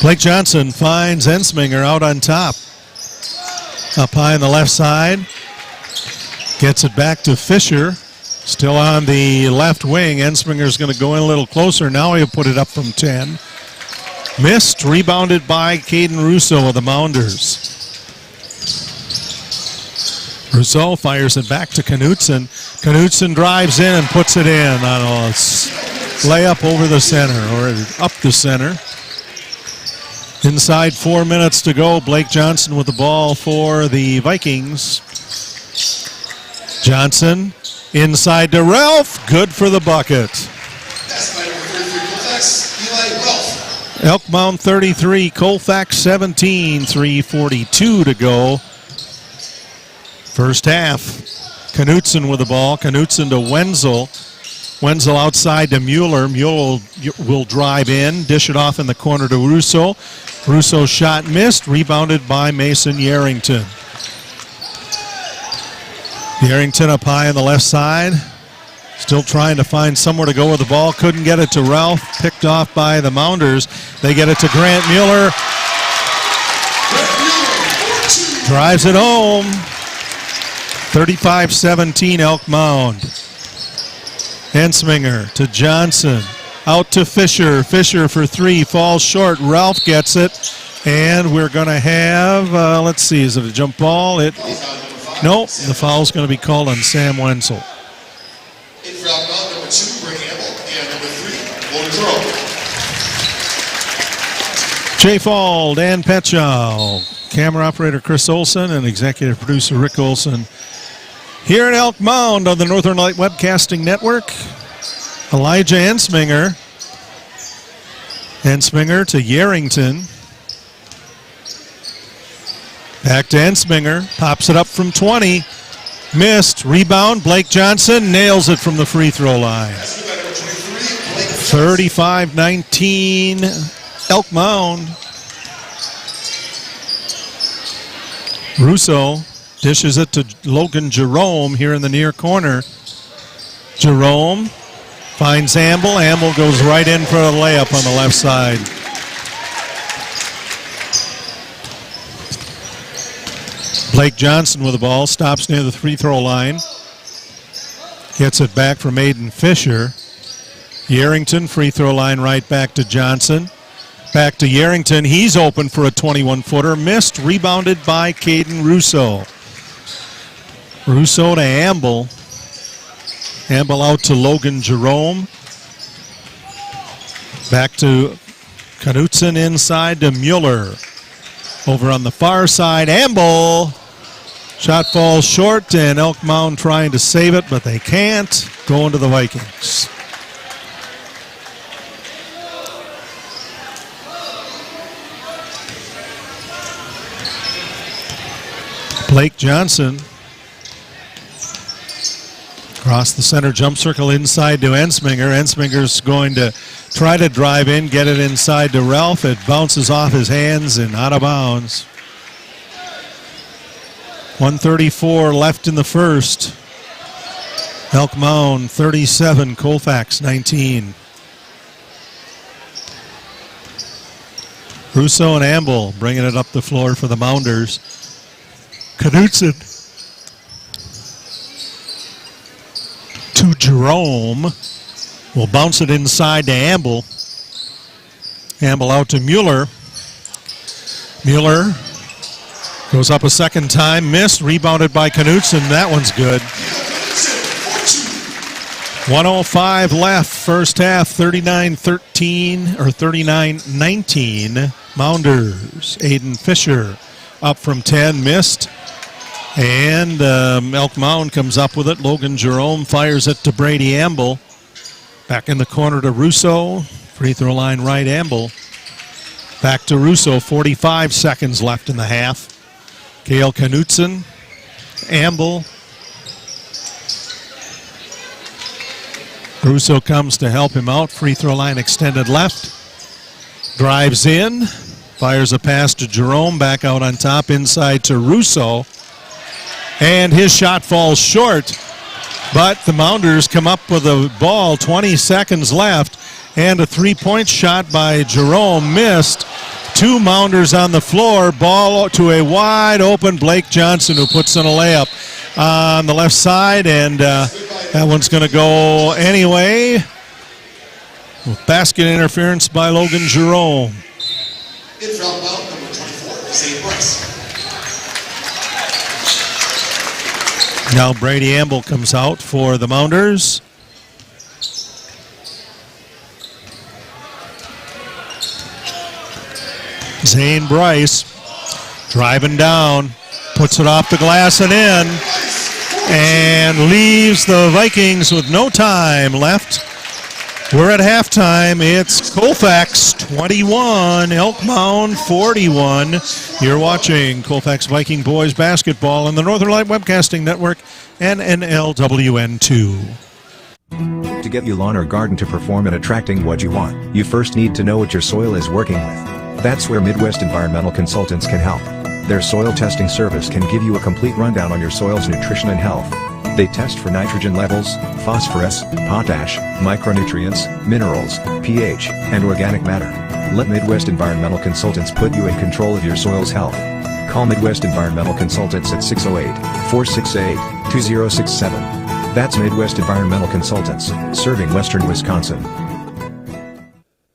Blake Johnson finds Ensminger out on top. Up high on the left side. Gets it back to Fisher. Still on the left wing. Ensminger's going to go in a little closer. Now he'll put it up from 10. Missed. Rebounded by Caden Russo of the Mounders. Rousseau fires it back to Knutson. Knutson drives in and puts it in on a layup over the center, or up the center. Inside 4 minutes to go. Blake Johnson with the ball for the Vikings. Johnson inside to Ralph. Good for the bucket. Elk Mound 33, Colfax 17, 3:42 to go. First half, Knutson with the ball. Knutson to Wenzel. Wenzel outside to Mueller. Mueller will drive in, dish it off in the corner to Russo. Russo's shot missed, rebounded by Mason Yarrington. Yarrington up high on the left side. Still trying to find somewhere to go with the ball. Couldn't get it to Ralph. Picked off by the Mounders. They get it to Grant Mueller. Drives it home. 35-17 Elk Mound. Ensminger to Johnson. Out to Fisher. Fisher for three. Falls short. Ralph gets it. And we're going to have, let's see, is it a jump ball? No, the foul's going to be called on Sam Wenzel. In for Elk Mound, number 2, Pregame, and number 3, Logan Jerome. Jay Fall, Dan Petchow, camera operator Chris Olson, and executive producer Rick Olson. Here at Elk Mound on the Northern Light Webcasting Network, Elijah Ensminger. Ensminger to Yarrington. Back to Ensminger, pops it up from 20. Missed, rebound, Blake Johnson nails it from the free throw line. 35-19, Elk Mound. Russo dishes it to Logan Jerome here in the near corner. Jerome finds Amble. Amble goes right in for a layup on the left side. Blake Johnson with the ball, stops near the free throw line. Gets it back from Aiden Fisher. Yarrington, free throw line right back to Johnson. Back to Yarrington, he's open for a 21-footer. Missed, rebounded by Caden Russo. Russo to Amble. Amble out to Logan Jerome. Back to Knutson inside to Mueller. Over on the far side, Amble. Shot falls short, and Elk Mound trying to save it, but they can't. Going to the Vikings. Blake Johnson. Across the center jump circle inside to Ensminger. Ensminger's going to try to drive in, get it inside to Ralph. It bounces off his hands and out of bounds. 1:34 left in the first. Elk Mound 37, Colfax 19. Russo and Amble bringing it up the floor for the Mounders. Knutson to Jerome. Will bounce it inside to Amble. Amble out to Mueller. Mueller goes up a second time, missed, rebounded by Knutson. That one's good. 1:05 left, first half, 39-13 or 39-19. Mounders. Aiden Fisher up from 10, missed. And Elk Mound comes up with it. Logan Jerome fires it to Brady Amble. Back in the corner to Russo. Free throw line right, Amble. Back to Russo, 45 seconds left in the half. Cale Knutson, Amble. Russo comes to help him out. Free throw line extended left. Drives in. Fires a pass to Jerome. Back out on top inside to Russo. And his shot falls short. But the Mounders come up with a ball, 20 seconds left. And a three-point shot by Jerome missed. Two Mounders on the floor. Ball to a wide open Blake Johnson, who puts in a layup on the left side. And that one's going to go anyway. With basket interference by Logan Jerome. In for Elk Mound, number 24, Zane Bryce. Now Brady Amble comes out for the Mounders. Zane Bryce driving down, puts it off the glass and in, and leaves the Vikings with no time left. We're at halftime. It's Colfax 21, Elk Mound 41. You're watching Colfax Viking Boys Basketball on the Northern Light Webcasting Network and NLWN 2. To get your lawn or garden to perform at attracting what you want, you first need to know what your soil is working with. That's where Midwest Environmental Consultants can help. Their soil testing service can give you a complete rundown on your soil's nutrition and health. They test for nitrogen levels, phosphorus, potash, micronutrients, minerals, pH, and organic matter. Let Midwest Environmental Consultants put you in control of your soil's health. Call Midwest Environmental Consultants at 608-468-2067. That's Midwest Environmental Consultants, serving Western Wisconsin.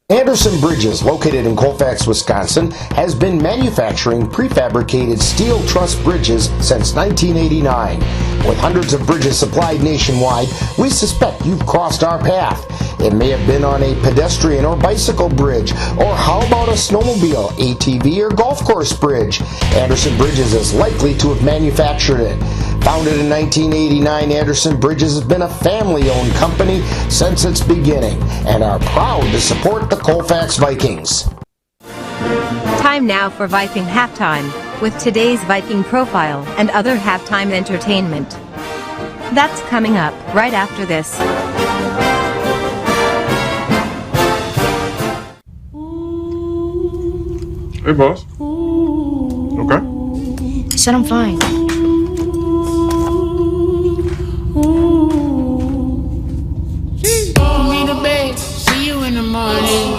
Anderson Bridges, located in Colfax, Wisconsin, has been manufacturing prefabricated steel truss bridges since 1989. With hundreds of bridges supplied nationwide, we suspect you've crossed our path. It may have been on a pedestrian or bicycle bridge, or how about a snowmobile, ATV, or golf course bridge? Anderson Bridges is likely to have manufactured it. Founded in 1989, Anderson Bridges has been a family-owned company since its beginning and are proud to support the Colfax Vikings. Time now for Viking Halftime, with today's Viking profile and other halftime entertainment. That's coming up right after this. Hey, boss. Okay? I said I'm fine. Me the babe, see you in the morning.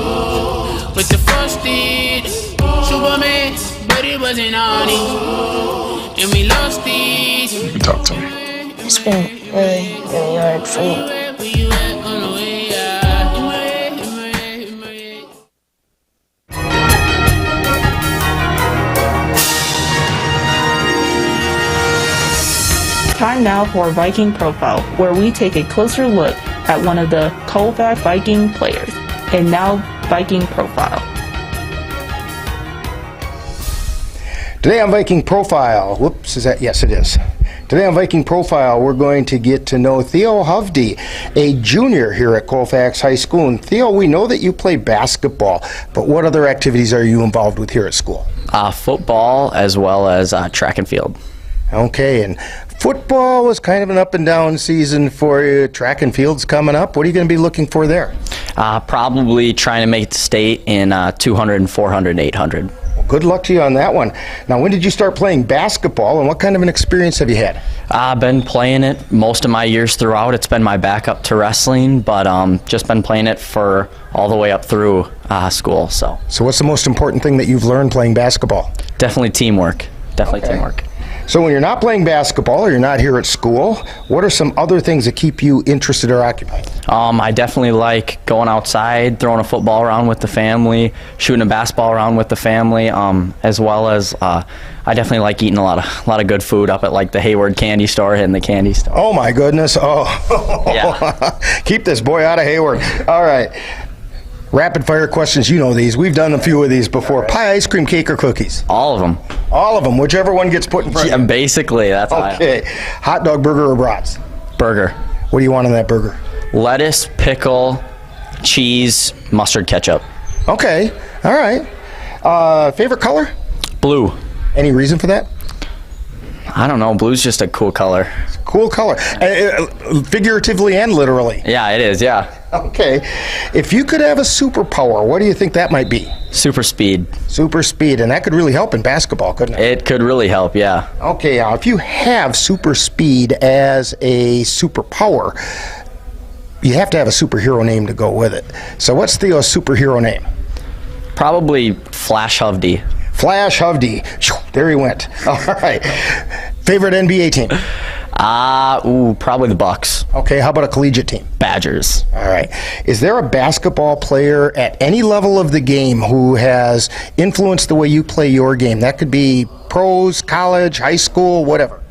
With the first date, Superman, but it wasn't on it. And we lost it. You can talk to me. It's been really hard for me. Time now for Viking Profile, where we take a closer look at one of the Colfax Viking players. And now, Viking Profile. Today on Viking Profile, whoops, is that? Yes, it is. Today on Viking Profile, we're going to get to know Theo Hovde, a junior here at Colfax High School. And Theo, we know that you play basketball, but what other activities are you involved with here at school? Football as well as track and field. Okay, and football was kind of an up and down season for you. Track and field's coming up. What are you going to be looking for there? Probably trying to make it to state in 200 and 400 and 800. Well, good luck to you on that one. Now, when did you start playing basketball, and what kind of an experience have you had? I've been playing it most of my years throughout. It's been my backup to wrestling, but just been playing it for all the way up through school. So what's the most important thing that you've learned playing basketball? Definitely teamwork. Teamwork. So when you're not playing basketball or you're not here at school, what are some other things that keep you interested or occupied? I definitely like going outside, throwing a football around with the family, shooting a basketball around with the family, as well as I definitely like eating a lot of good food up at like the Hayward candy store and the candy store. Oh my goodness! Oh, yeah. Keep this boy out of Hayward. All right. Rapid fire questions, you know these. We've done a few of these before. Pie, ice cream, cake, or cookies? All of them. All of them, whichever one gets put in front of you. Basically, that's okay. Hot dog, burger, or brats? Burger. What do you want in that burger? Lettuce, pickle, cheese, mustard, ketchup. Okay, all right. Favorite color? Blue. Any reason for that? I don't know. Blue's just a cool color. It's a cool color. Figuratively and literally. Yeah, it is, yeah. Okay. If you could have a superpower, what do you think that might be? Super speed. Super speed, and that could really help in basketball, couldn't it? It could really help, yeah. Okay, now if you have super speed as a superpower, you have to have a superhero name to go with it. So what's Theo's superhero name? Probably Flash Hovde. Flash Hovde. There he went. All right. Favorite NBA team? Probably the Bucks. Okay, how about a collegiate team? Badgers. All right. Is there a basketball player at any level of the game who has influenced the way you play your game? That could be pros, college, high school, whatever.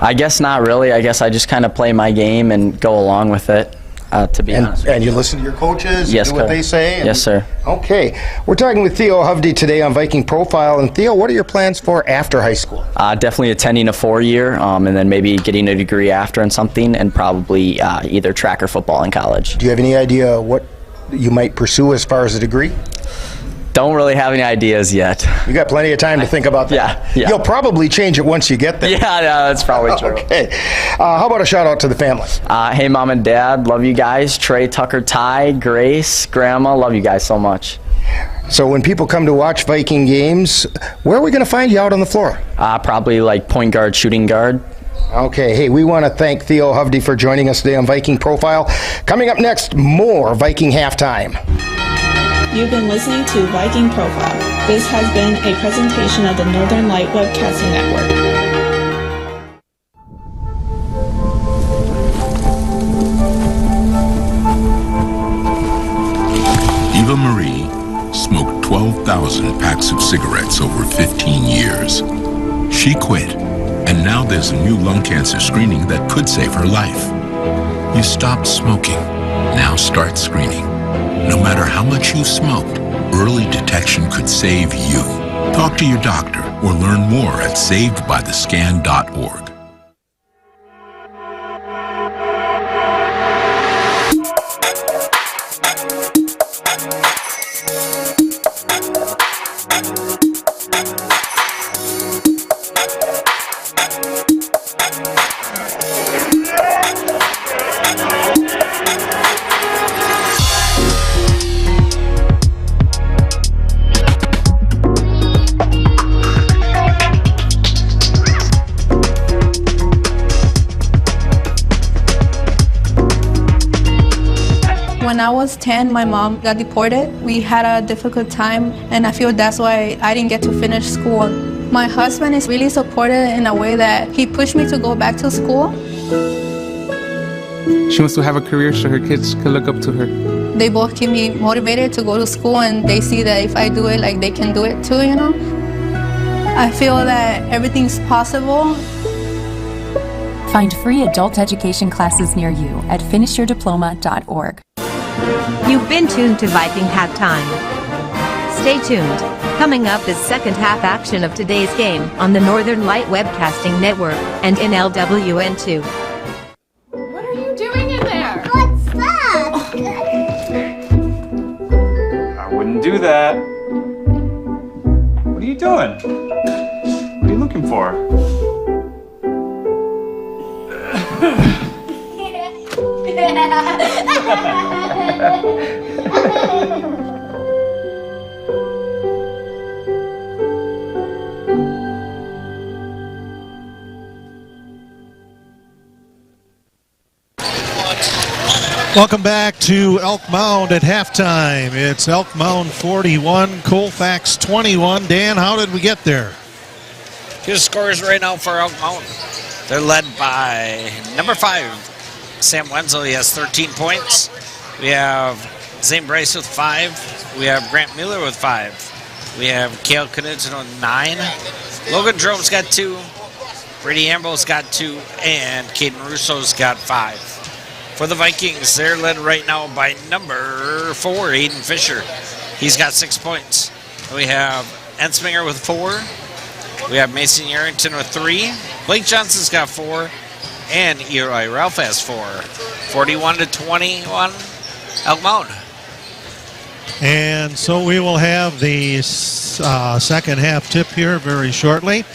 I guess not really. I guess I just kind of play my game and go along with it. to be honest. And you listen to your coaches? Yes, do what they say? Yes, sir. Okay. We're talking with Theo Hovde today on Viking Profile. And Theo, what are your plans for after high school? Definitely attending a 4-year, and then maybe getting a degree after in something, and probably either track or football in college. Do you have any idea what you might pursue as far as a degree? Don't really have any ideas yet. You got plenty of time to think about that. Yeah. You'll probably change it once you get there. Yeah, that's probably true. Okay. How about a shout out to the family? Hey, Mom and Dad, love you guys. Trey, Tucker, Ty, Grace, Grandma, love you guys so much. So when people come to watch Viking games, where are we going to find you out on the floor? Probably like point guard, shooting guard. Okay. Hey, we want to thank Theo Hovde for joining us today on Viking Profile. Coming up next, more Viking Halftime. You've been listening to Viking Profile. This has been a presentation of the Northern Light Webcasting Network. Eva Marie smoked 12,000 packs of cigarettes over 15 years. She quit, and now there's a new lung cancer screening that could save her life. You stopped smoking. Now start screening. No matter how much you smoked, early detection could save you. Talk to your doctor or learn more at savedbythescan.org. When I was 10, my mom got deported. We had a difficult time, and I feel that's why I didn't get to finish school. My husband is really supportive in a way that he pushed me to go back to school. She wants to have a career so her kids can look up to her. They both keep me motivated to go to school, and they see that if I do it, like they can do it too, you know? I feel that everything's possible. Find free adult education classes near you at finishyourdiploma.org. You've been tuned to Viking Halftime. Stay tuned. Coming up is second half action of today's game on the Northern Light Webcasting Network and NLWN2. What are you doing in there? What's that? I wouldn't do that. What are you doing? What are you looking for? Welcome back to Elk Mound at halftime. It's Elk Mound 41, Colfax 21. Dan, how did we get there? Here's the scores right now for Elk Mound. They're led by number 5, Sam Wenzel. He has 13 points. We have Zane Bryce with 5. We have Grant Miller with 5. We have Kale Knudsen with 9. Logan Drome's got 2. Brady Amble's got 2. And Caden Russo's got 5. For the Vikings, they're led right now by number 4, Aiden Fisher. He's got 6 points. We have Ensminger with 4. We have Mason Yarrington with 3. Blake Johnson's got 4. And Eli Ralph has 4. 41-21, Elk Mound. And so we will have the second half tip here very shortly.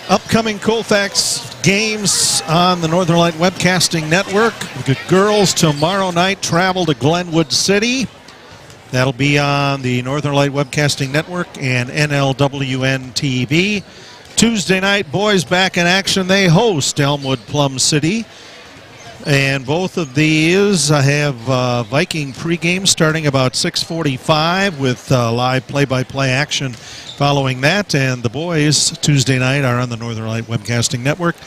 Upcoming Colfax games on the Northern Light Webcasting Network. The girls tomorrow night travel to Glenwood City. That'll be on the Northern Light Webcasting Network and NLWN TV. Tuesday night, boys back in action. They host Elmwood Plum City. And both of these have Viking pregame starting about 6:45 with live play-by-play action following that. And the boys Tuesday night are on the Northern Light Webcasting Network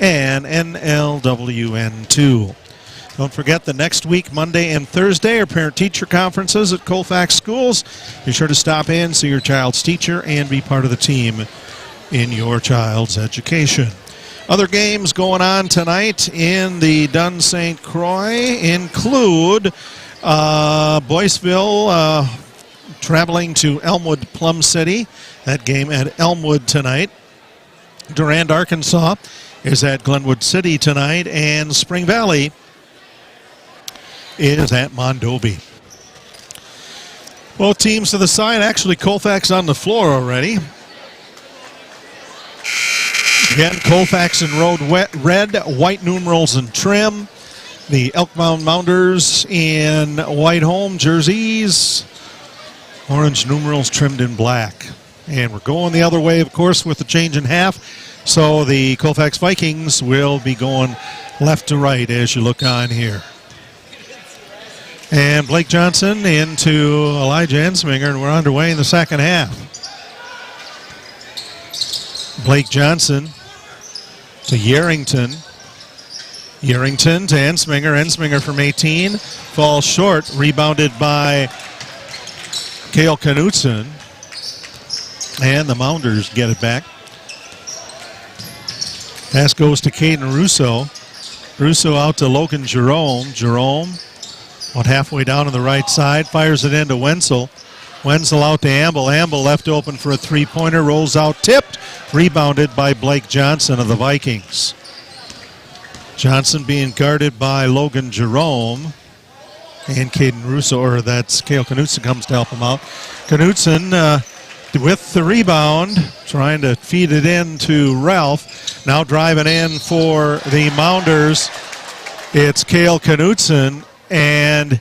and NLWN2. Don't forget the next week, Monday and Thursday, are parent-teacher conferences at Colfax schools. Be sure to stop in, see your child's teacher, and be part of the team in your child's education. Other games going on tonight in the Dunn St. Croix include Boyceville traveling to Elmwood Plum City. That game at Elmwood tonight. Durand, Arkansas is at Glenwood City tonight, and Spring Valley is at Mondovi. Both teams to the side. Actually, Colfax on the floor already. Again, Colfax in red, white numerals and trim. The Elk Mound Mounders in white home jerseys. Orange numerals trimmed in black. And we're going the other way, of course, with the change in half. So the Colfax Vikings will be going left to right as you look on here. And Blake Johnson into Elijah Ensminger, and we're underway in the second half. Blake Johnson to Yerington. Yerington to Ensminger. Ensminger from 18. Falls short. Rebounded by Cale Knutson. And the Mounders get it back. Pass goes to Caden Russo. Russo out to Logan Jerome. Jerome about halfway down on the right side. Fires it into Wenzel. Wenzel out to Amble. Amble left open for a three-pointer. Rolls out, tipped. Rebounded by Blake Johnson of the Vikings. Johnson being guarded by Logan Jerome. And Caden Russo, or that's Cale Knutson, comes to help him out. Knutson with the rebound, trying to feed it in to Ralph. Now driving in for the Mounders. It's Cale Knutson, and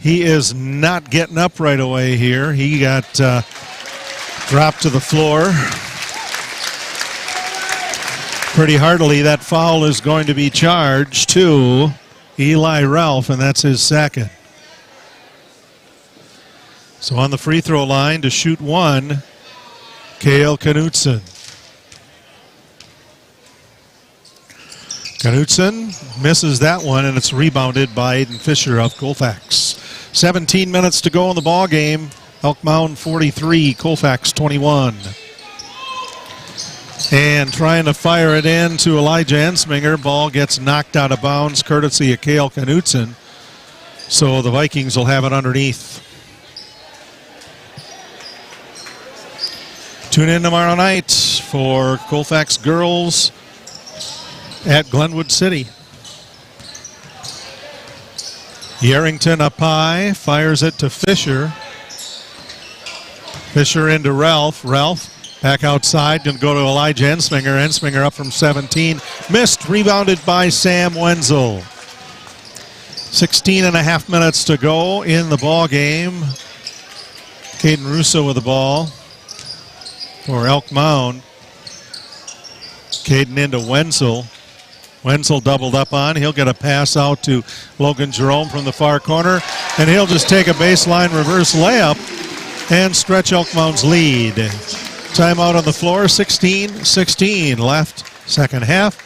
he is not getting up right away here. He got dropped to the floor pretty heartily. That foul is going to be charged to Eli Ralph, and that's his second. So on the free throw line to shoot one, Cale Knutson. Knutson misses that one, and it's rebounded by Aiden Fisher of Colfax. 17 minutes to go in the ball game. Elk Mound 43, Colfax 21. And trying to fire it in to Elijah Ensminger. Ball gets knocked out of bounds courtesy of Cale Knutson. So the Vikings will have it underneath. Tune in tomorrow night for Colfax girls at Glenwood City. Yerington up high, fires it to Fisher. Fisher into Ralph. Ralph back outside, going to go to Elijah Ensminger. Ensminger up from 17. Missed, rebounded by Sam Wenzel. 16 and a half minutes to go in the ball game. Caden Russo with the ball for Elk Mound. Caden into Wenzel. Wenzel doubled up on. He'll get a pass out to Logan Jerome from the far corner, and he'll just take a baseline reverse layup and stretch Elk Mound's lead. Timeout on the floor, 16-16 left, second half.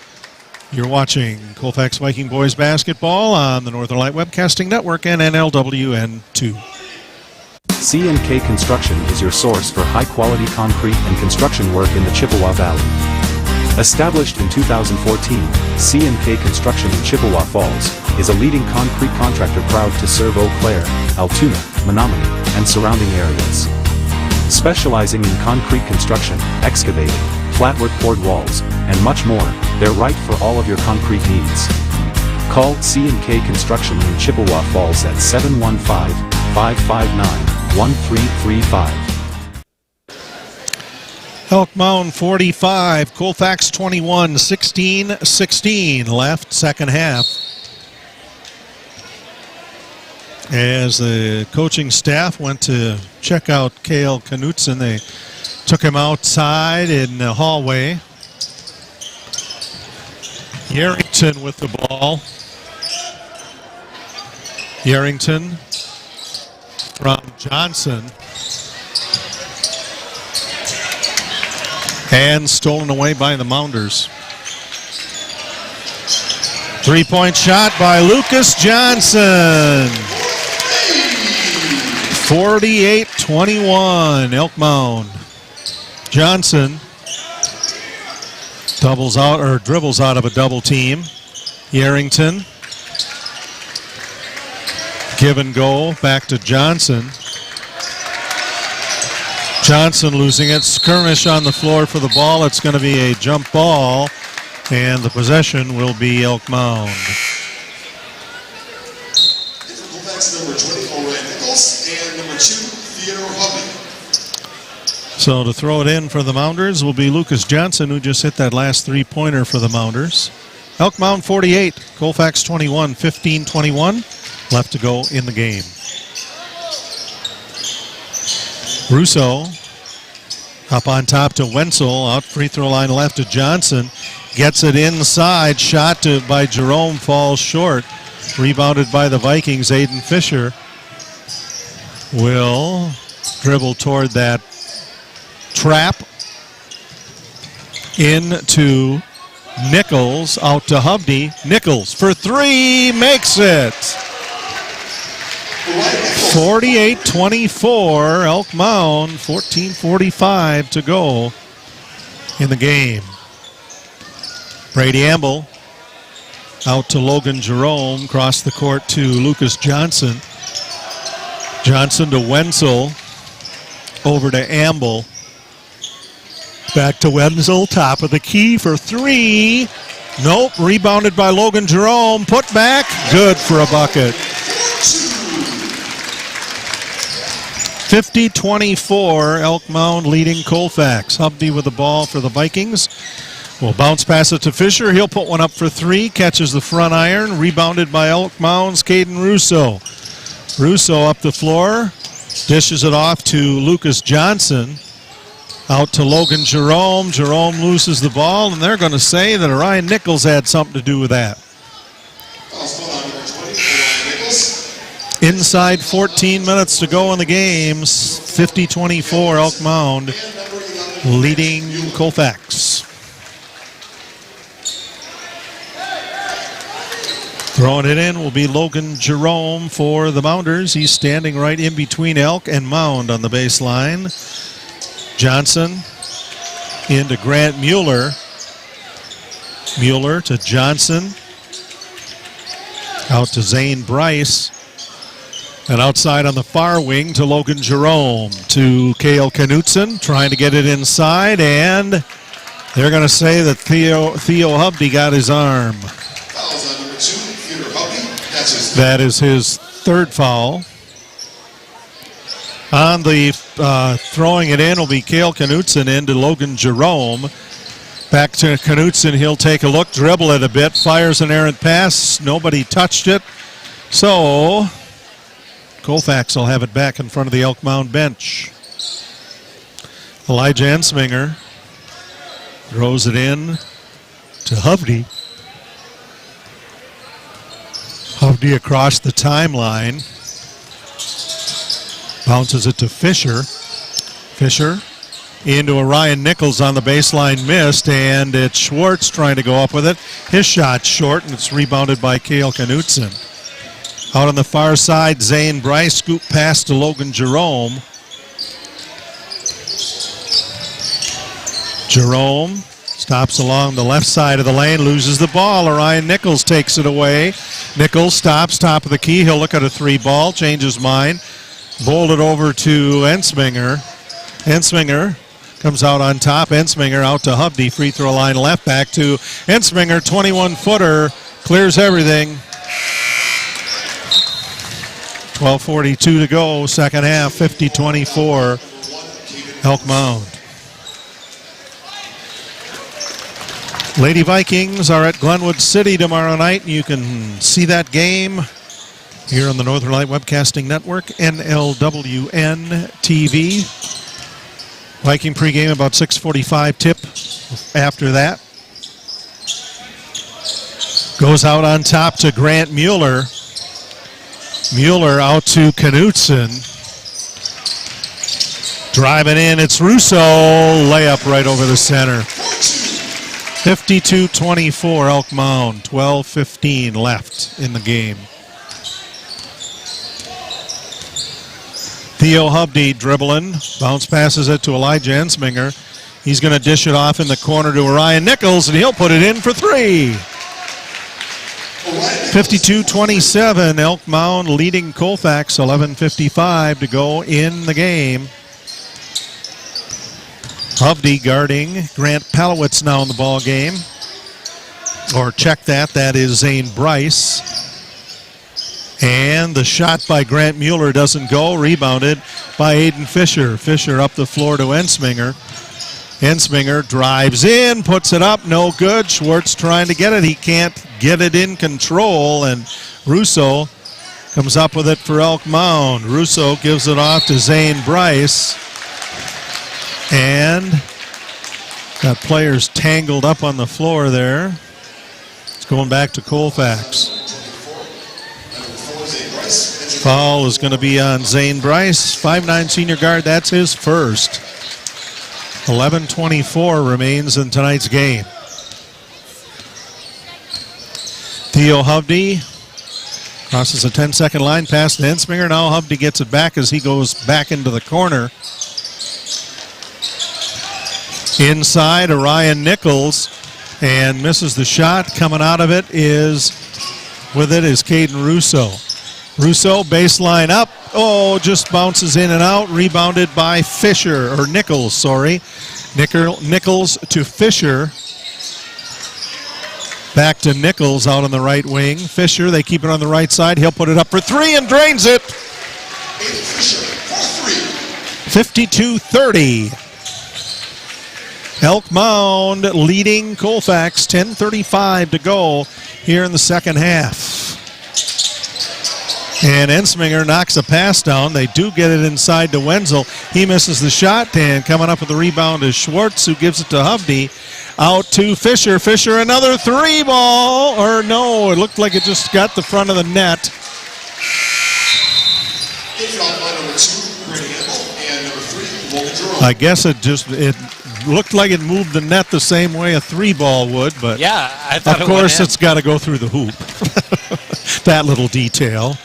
You're watching Colfax Viking Boys Basketball on the Northern Light Webcasting Network and NLWN 2. C&K Construction is your source for high-quality concrete and construction work in the Chippewa Valley. Established in 2014, C&K Construction in Chippewa Falls is a leading concrete contractor proud to serve Eau Claire, Altoona, Menominee, and surrounding areas. Specializing in concrete construction, excavating, flatwork poured walls, and much more, they're right for all of your concrete needs. Call C&K Construction in Chippewa Falls at 715-559-1335. Elk Mound 45, Colfax 21, 16-16 left, second half. As the coaching staff went to check out Cale Knutson, they took him outside in the hallway. Yerington with the ball. Yerington from Johnson. And stolen away by the Mounders. Three-point shot by Lucas Johnson. 48-21, Elk Mound. Johnson Dribbles out of a double team. Yarrington. Give and go back to Johnson. Johnson losing it. Skirmish on the floor for the ball. It's going to be a jump ball, and the possession will be Elk Mound. Colfax number 20, Orion Nichols, and number 2, Theodore Hubby. So to throw it in for the Mounders will be Lucas Johnson, who just hit that last three-pointer for the Mounders. Elk Mound 48, Colfax 21, 15-21 left to go in the game. Russo up on top to Wenzel, out free throw line left to Johnson. Gets it inside, shot by Jerome, falls short. Rebounded by the Vikings, Aiden Fisher will dribble toward that trap. Into Nichols, out to Hovde. Nichols for three, makes it. 48-24, Elk Mound, 14:45 to go in the game. Brady Amble out to Logan Jerome, across the court to Lucas Johnson. Johnson to Wenzel, over to Amble. Back to Wenzel, top of the key for three. Nope, rebounded by Logan Jerome, put back, good for a bucket. 50-24, Elk Mound leading Colfax. Hovde with the ball for the Vikings. Will bounce pass it to Fisher. He'll put one up for three. Catches the front iron. Rebounded by Elk Mound's Caden Russo. Russo up the floor. Dishes it off to Lucas Johnson. Out to Logan Jerome. Jerome loses the ball, and they're going to say that Orion Nichols had something to do with that. Inside 14 minutes to go in the games. 50-24, Elk Mound leading Colfax. Throwing it in will be Logan Jerome for the Mounders. He's standing right in between Elk and Mound on the baseline. Johnson into Grant Mueller. Mueller to Johnson. Out to Zane Bryce. And outside on the far wing to Logan Jerome. To Cale Knutson, trying to get it inside, and they're going to say that Theo Hovde got his arm. Fouls on number 2, Theodore Hovde. That's his That is his third foul. On the throwing it in will be Cale Knutson into Logan Jerome. Back to Knutson, he'll take a look, dribble it a bit, fires an errant pass. Nobody touched it. So Colfax will have it back in front of the Elk Mound bench. Elijah Ensminger throws it in to Hovde. Hovde across the timeline. Bounces it to Fisher. Fisher into Orion Nichols on the baseline, missed, and it's Schwartz trying to go up with it. His shot short, and it's rebounded by Cale Knutson. Out on the far side, Zane Bryce scoop pass to Logan Jerome. Jerome stops along the left side of the lane, loses the ball. Orion Nichols takes it away. Nichols stops, top of the key. He'll look at a three ball, changes mind. Bowled it over to Ensminger. Ensminger comes out on top. Ensminger out to Hovde, free throw line left, back to Ensminger, 21-footer, clears everything. 12:42 to go, second half, 50-24, Elk Mound. Lady Vikings are at Glenwood City tomorrow night. You can see that game here on the Northern Light Webcasting Network, NLWN TV. Viking pregame about 6:45 tip after that. Goes out on top to Grant Mueller. Mueller out to Knutson. Driving in, it's Russo. Layup right over the center. 52-24 Elk Mound. 12:15 left in the game. Theo Hovde dribbling. Bounce passes it to Elijah Ensminger. He's going to dish it off in the corner to Orion Nichols, and he'll put it in for three. 52-27, Elk Mound leading Colfax, 11:55 to go in the game. Hovde guarding Grant Palowitz now in the ball game. Or check that, that is Zane Bryce. And the shot by Grant Mueller doesn't go, rebounded by Aiden Fisher. Fisher up the floor to Ensminger. Ensminger drives in, puts it up, no good. Schwartz trying to get it, he can't get it in control, and Russo comes up with it for Elk Mound. Russo gives it off to Zane Bryce. And got players tangled up on the floor there. It's going back to Colfax. Foul is going to be on Zane Bryce, 5'9" senior guard. That's his first. 11:24 remains in tonight's game. Theo Hovde crosses the 10-second line past the Ensminger. Now Hovde gets it back as he goes back into the corner. Inside, Orion Nichols, and misses the shot. Coming out of it is Caden Russo. Russo, baseline up. Oh, just bounces in and out. Rebounded by Fisher, or Nichols, sorry. Nichols to Fisher. Back to Nichols out on the right wing. Fisher, they keep it on the right side. He'll put it up for three and drains it. 52-30. Elk Mound leading Colfax, 10:35 to go here in the second half. And Ensminger knocks a pass down. They do get it inside to Wenzel. He misses the shot, and coming up with the rebound is Schwartz, who gives it to Hovde. Out to Fisher. Fisher, another three ball. Or no, it looked like it just got the front of the net. I guess it looked like it moved the net the same way a three ball would, but yeah, I thought of course it's got to go through the hoop. That little detail.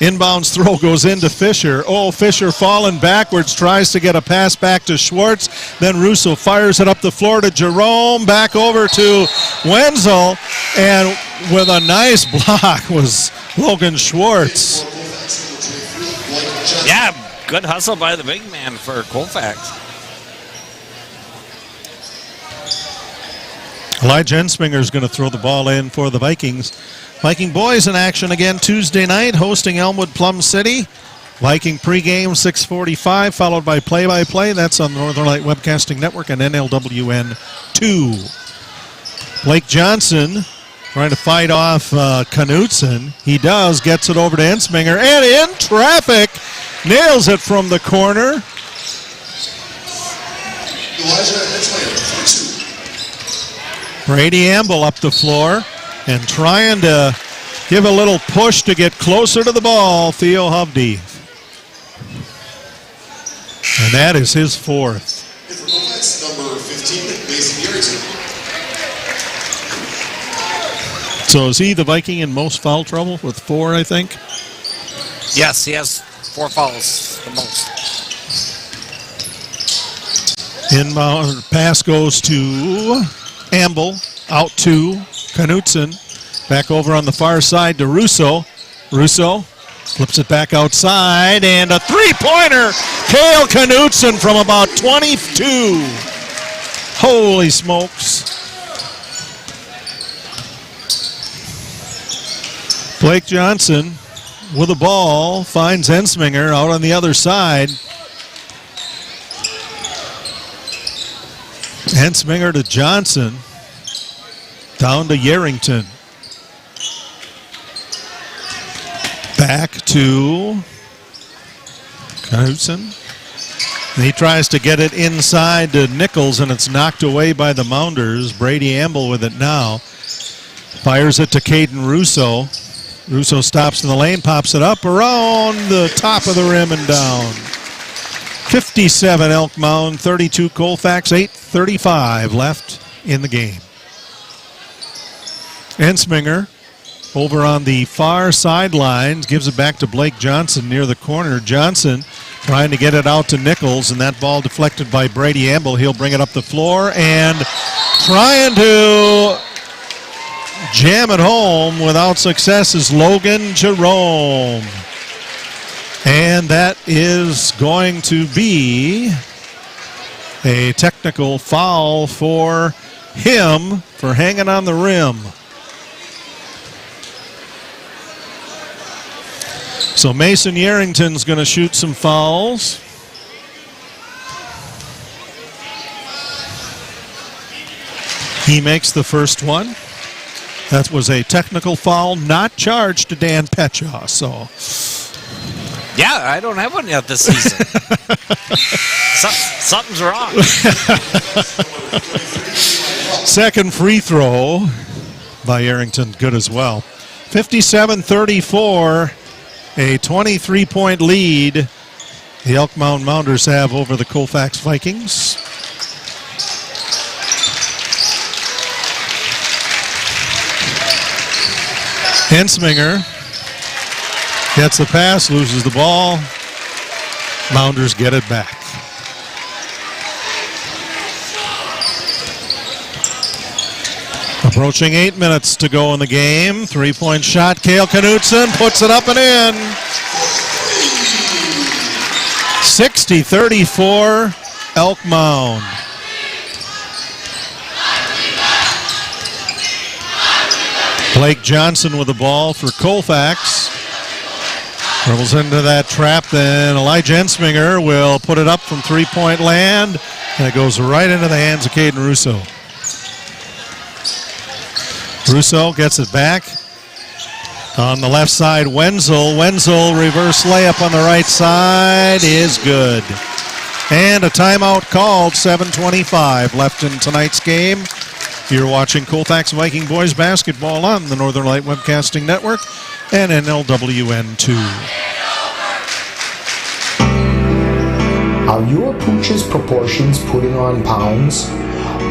Inbounds throw goes into Fisher. Oh, Fisher falling backwards, tries to get a pass back to Schwartz. Then Russo fires it up the floor to Jerome, back over to Wenzel, and with a nice block was Logan Schwartz. Yeah, good hustle by the big man for Colfax. Elijah Ensminger is going to throw the ball in for the Vikings. Viking boys in action again Tuesday night, hosting Elmwood Plum City. Viking pregame 6:45, followed by play-by-play. That's on the Northern Light Webcasting Network and NLWN 2. Blake Johnson trying to fight off Knutson. He does, gets it over to Ensminger, and in traffic, nails it from the corner. Brady Amble up the floor and trying to give a little push to get closer to the ball, Theo Hovde. And that is his fourth. Number 15, Mason Harrington. So is he the Viking in most foul trouble with 4, I think? Yes, he has 4 fouls, the most. Inbound pass goes to Amble, out to Knutson. Back over on the far side to Russo. Russo flips it back outside, and a three-pointer. Cale Knutson from about 22. Holy smokes. Blake Johnson with the ball finds Ensminger out on the other side. Ensminger to Johnson. Down to Yarrington. Back to Knutson. And he tries to get it inside to Nichols, and it's knocked away by the Mounders. Brady Amble with it now. Fires it to Caden Russo. Russo stops in the lane, pops it up around the top of the rim and down. 57 Elk Mound, 32 Colfax, 8:35 left in the game. Ensminger over on the far sideline gives it back to Blake Johnson near the corner. Johnson Trying to get it out to Nichols, and that ball deflected by Brady Amble. He'll bring it up the floor, and trying to jam it home without success is Logan Jerome. And that is going to be a technical foul for him for hanging on the rim. So Mason Yarrington's going to shoot some fouls. He makes the first one. That was a technical foul, not charged to Dan Pecha. So, yeah, I don't have one yet this season. Something's wrong. Second free throw by Yarrington, good as well. 57-34. A 23-point lead the Elk Mound Mounders have over the Colfax Vikings. Hensminger gets the pass, loses the ball. Mounders get it back. Approaching 8 minutes to go in the game. 3-point shot. Cale Knutson puts it up and in. 60-34 Elk Mound. Blake Johnson with the ball for Colfax. Dribbles into that trap, then Elijah Hensminger will put it up from 3-point land, and it goes right into the hands of Caden Russo. Russo gets it back. On the left side, Wenzel. Wenzel, reverse layup on the right side is good. And a timeout called, 7:25 left in tonight's game. You're watching Colfax Viking Boys Basketball on the Northern Light Webcasting Network and NLWN 2. Are your pooch's proportions putting on pounds?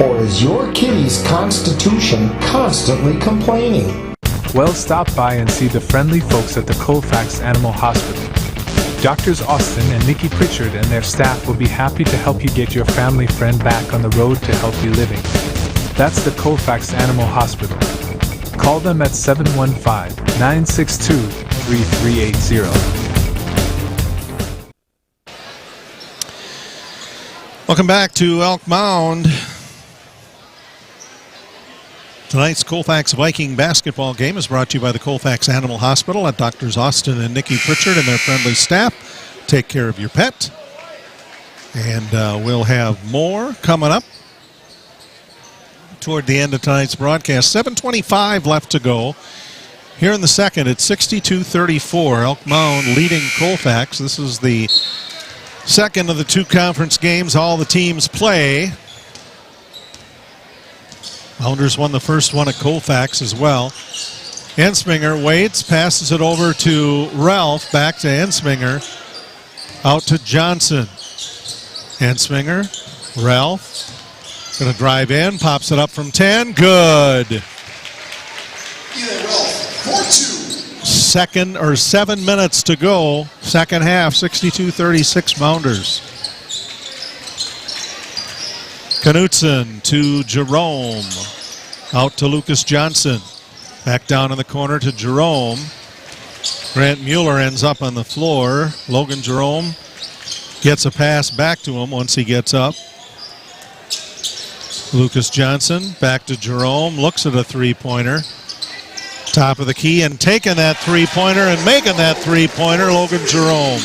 Or is your kitty's constitution constantly complaining? Well, stop by and see the friendly folks at the Colfax Animal Hospital. Doctors Austin and Nikki Pritchard and their staff will be happy to help you get your family friend back on the road to healthy living. That's the Colfax Animal Hospital. Call them at 715-962-3380. Welcome back to Elk Mound. Tonight's Colfax Viking basketball game is brought to you by the Colfax Animal Hospital at Doctors Austin and Nikki Pritchard and their friendly staff. Take care of your pet. And we'll have more coming up toward the end of tonight's broadcast. 7:25 left to go. Here in the second, it's 62-34. Elk Mound leading Colfax. This is the second of the two conference games all the teams play. Mounders won the first one at Colfax as well. Hensminger waits, passes it over to Ralph, back to Hensminger, out to Johnson. Hensminger, Ralph, going to drive in, pops it up from 10, good. 7 minutes to go, second half, 62-36 Mounders. Knutson to Jerome. Out to Lucas Johnson. Back down in the corner to Jerome. Grant Mueller ends up on the floor. Logan Jerome gets a pass back to him once he gets up. Lucas Johnson back to Jerome. Looks at a three-pointer. Top of the key and taking that three-pointer and making that three-pointer, Logan Jerome.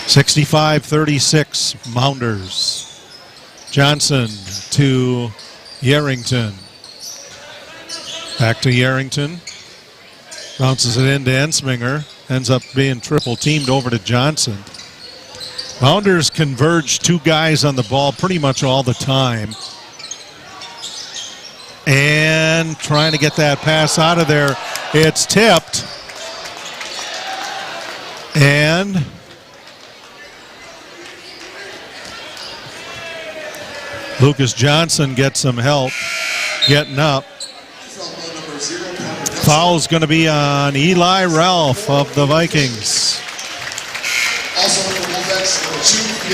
65-36 Mounders. Johnson to Yarrington. Back to Yarrington. Bounces it into Hensminger. Ends up being triple teamed over to Johnson. Mounders converge two guys on the ball pretty much all the time. And trying to get that pass out of there. It's tipped. And Lucas Johnson gets some help getting up. Foul's going to be on Eli Ralph of the Vikings.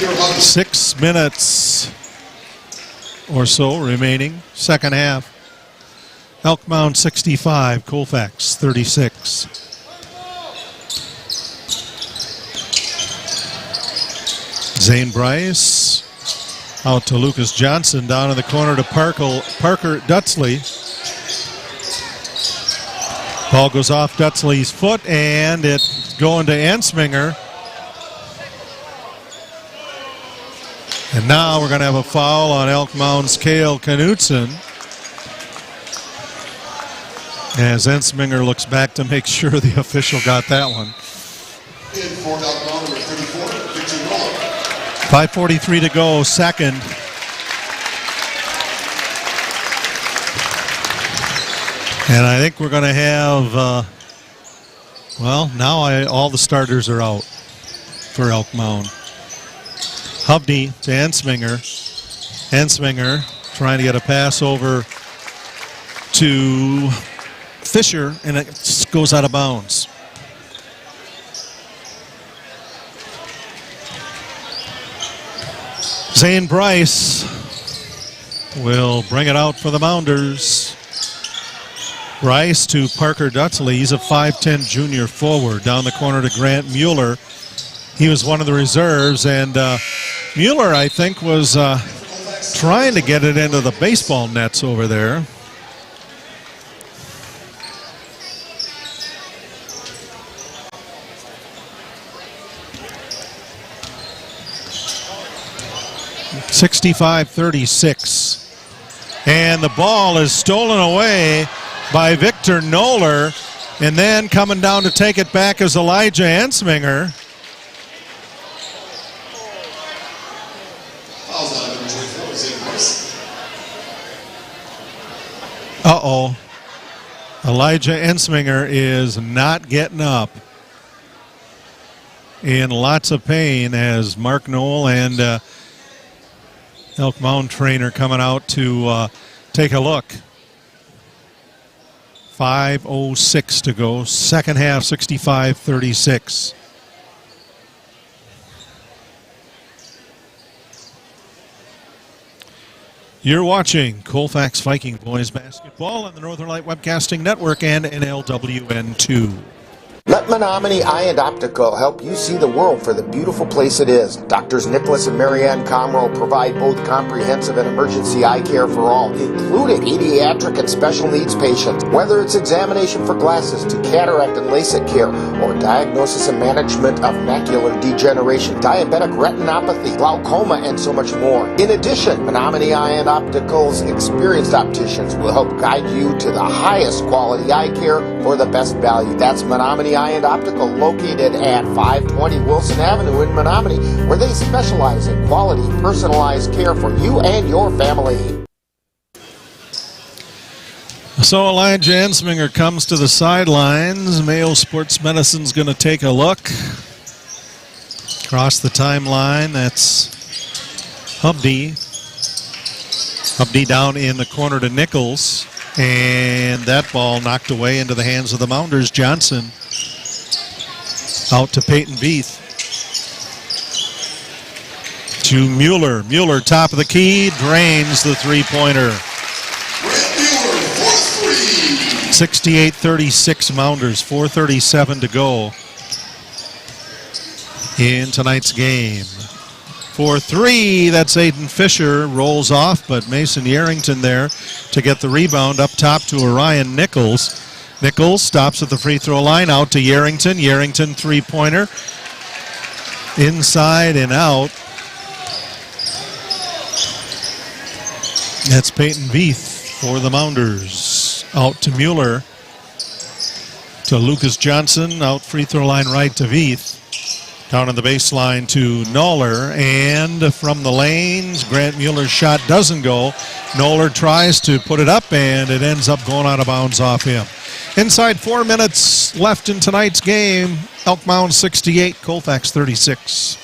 Hubby. 6 minutes or so remaining, second half. Elk Mound 65, Colfax 36. Zane Bryce out to Lucas Johnson, down in the corner to Parker Dutsley. Ball goes off Dutsley's foot, and it's going to Ensminger. And now we're going to have a foul on Elk Mound's Cale Knutson, as Ensminger looks back to make sure the official got that one. In for Elk Mound, number 34, Victor Nolan. 5:43 to go, second. And I think we're going to have, now all the starters are out for Elk Mound. Hovde to Ensminger. Ensminger trying to get a pass over to Fisher, and it goes out of bounds. Zane Bryce will bring it out for the Mounders. Bryce to Parker Dutsley. He's a 5'10 junior forward. Down the corner to Grant Mueller. He was one of the reserves, and Mueller, I think, was trying to get it into the baseball nets over there. (65-36), and the ball is stolen away by Victor Noller, and then coming down to take it back is Elijah Ensminger. Uh-oh. Elijah Ensminger is not getting up. In lots of pain as Mark Knoll and Elk Mound trainer coming out to take a look. 5:06 to go. Second half, 65-36. You're watching Colfax Viking Boys Basketball on the Northern Light Webcasting Network and NLWN 2. Let Menominee Eye and Optical help you see the world for the beautiful place it is. Doctors Nicholas and Marianne Comro provide both comprehensive and emergency eye care for all, including pediatric and special needs patients. Whether it's examination for glasses to cataract and LASIK care, or diagnosis and management of macular degeneration, diabetic retinopathy, glaucoma, and so much more. In addition, Menominee Eye and Optical's experienced opticians will help guide you to the highest quality eye care for the best value. That's Menominee Eye and Optical, located at 520 Wilson Avenue in Menominee, where they specialize in quality, personalized care for you and your family. So Elijah Ensminger comes to the sidelines. Mayo Sports Medicine's going to take a look. Across the timeline, that's Hovde. Hovde down in the corner to Nichols. And that ball knocked away into the hands of the Mounders. Johnson out to Peyton Veith. To Mueller. Mueller, top of the key, drains the three-pointer. 68-36 Mounders, 4:37 to go in tonight's game. For three, that's Aiden Fisher, rolls off, but Mason Yarrington there to get the rebound up top to Orion Nichols. Nichols stops at the free throw line, out to Yarrington. Yarrington three-pointer, inside and out. That's Peyton Veith for the Mounders. Out to Mueller, to Lucas Johnson, out free throw line right to Veith. Down on the baseline to Noller, and from the lanes, Grant Mueller's shot doesn't go. Noller tries to put it up, and it ends up going out of bounds off him. Inside 4 minutes left in tonight's game. Elk Mound 68, Colfax 36.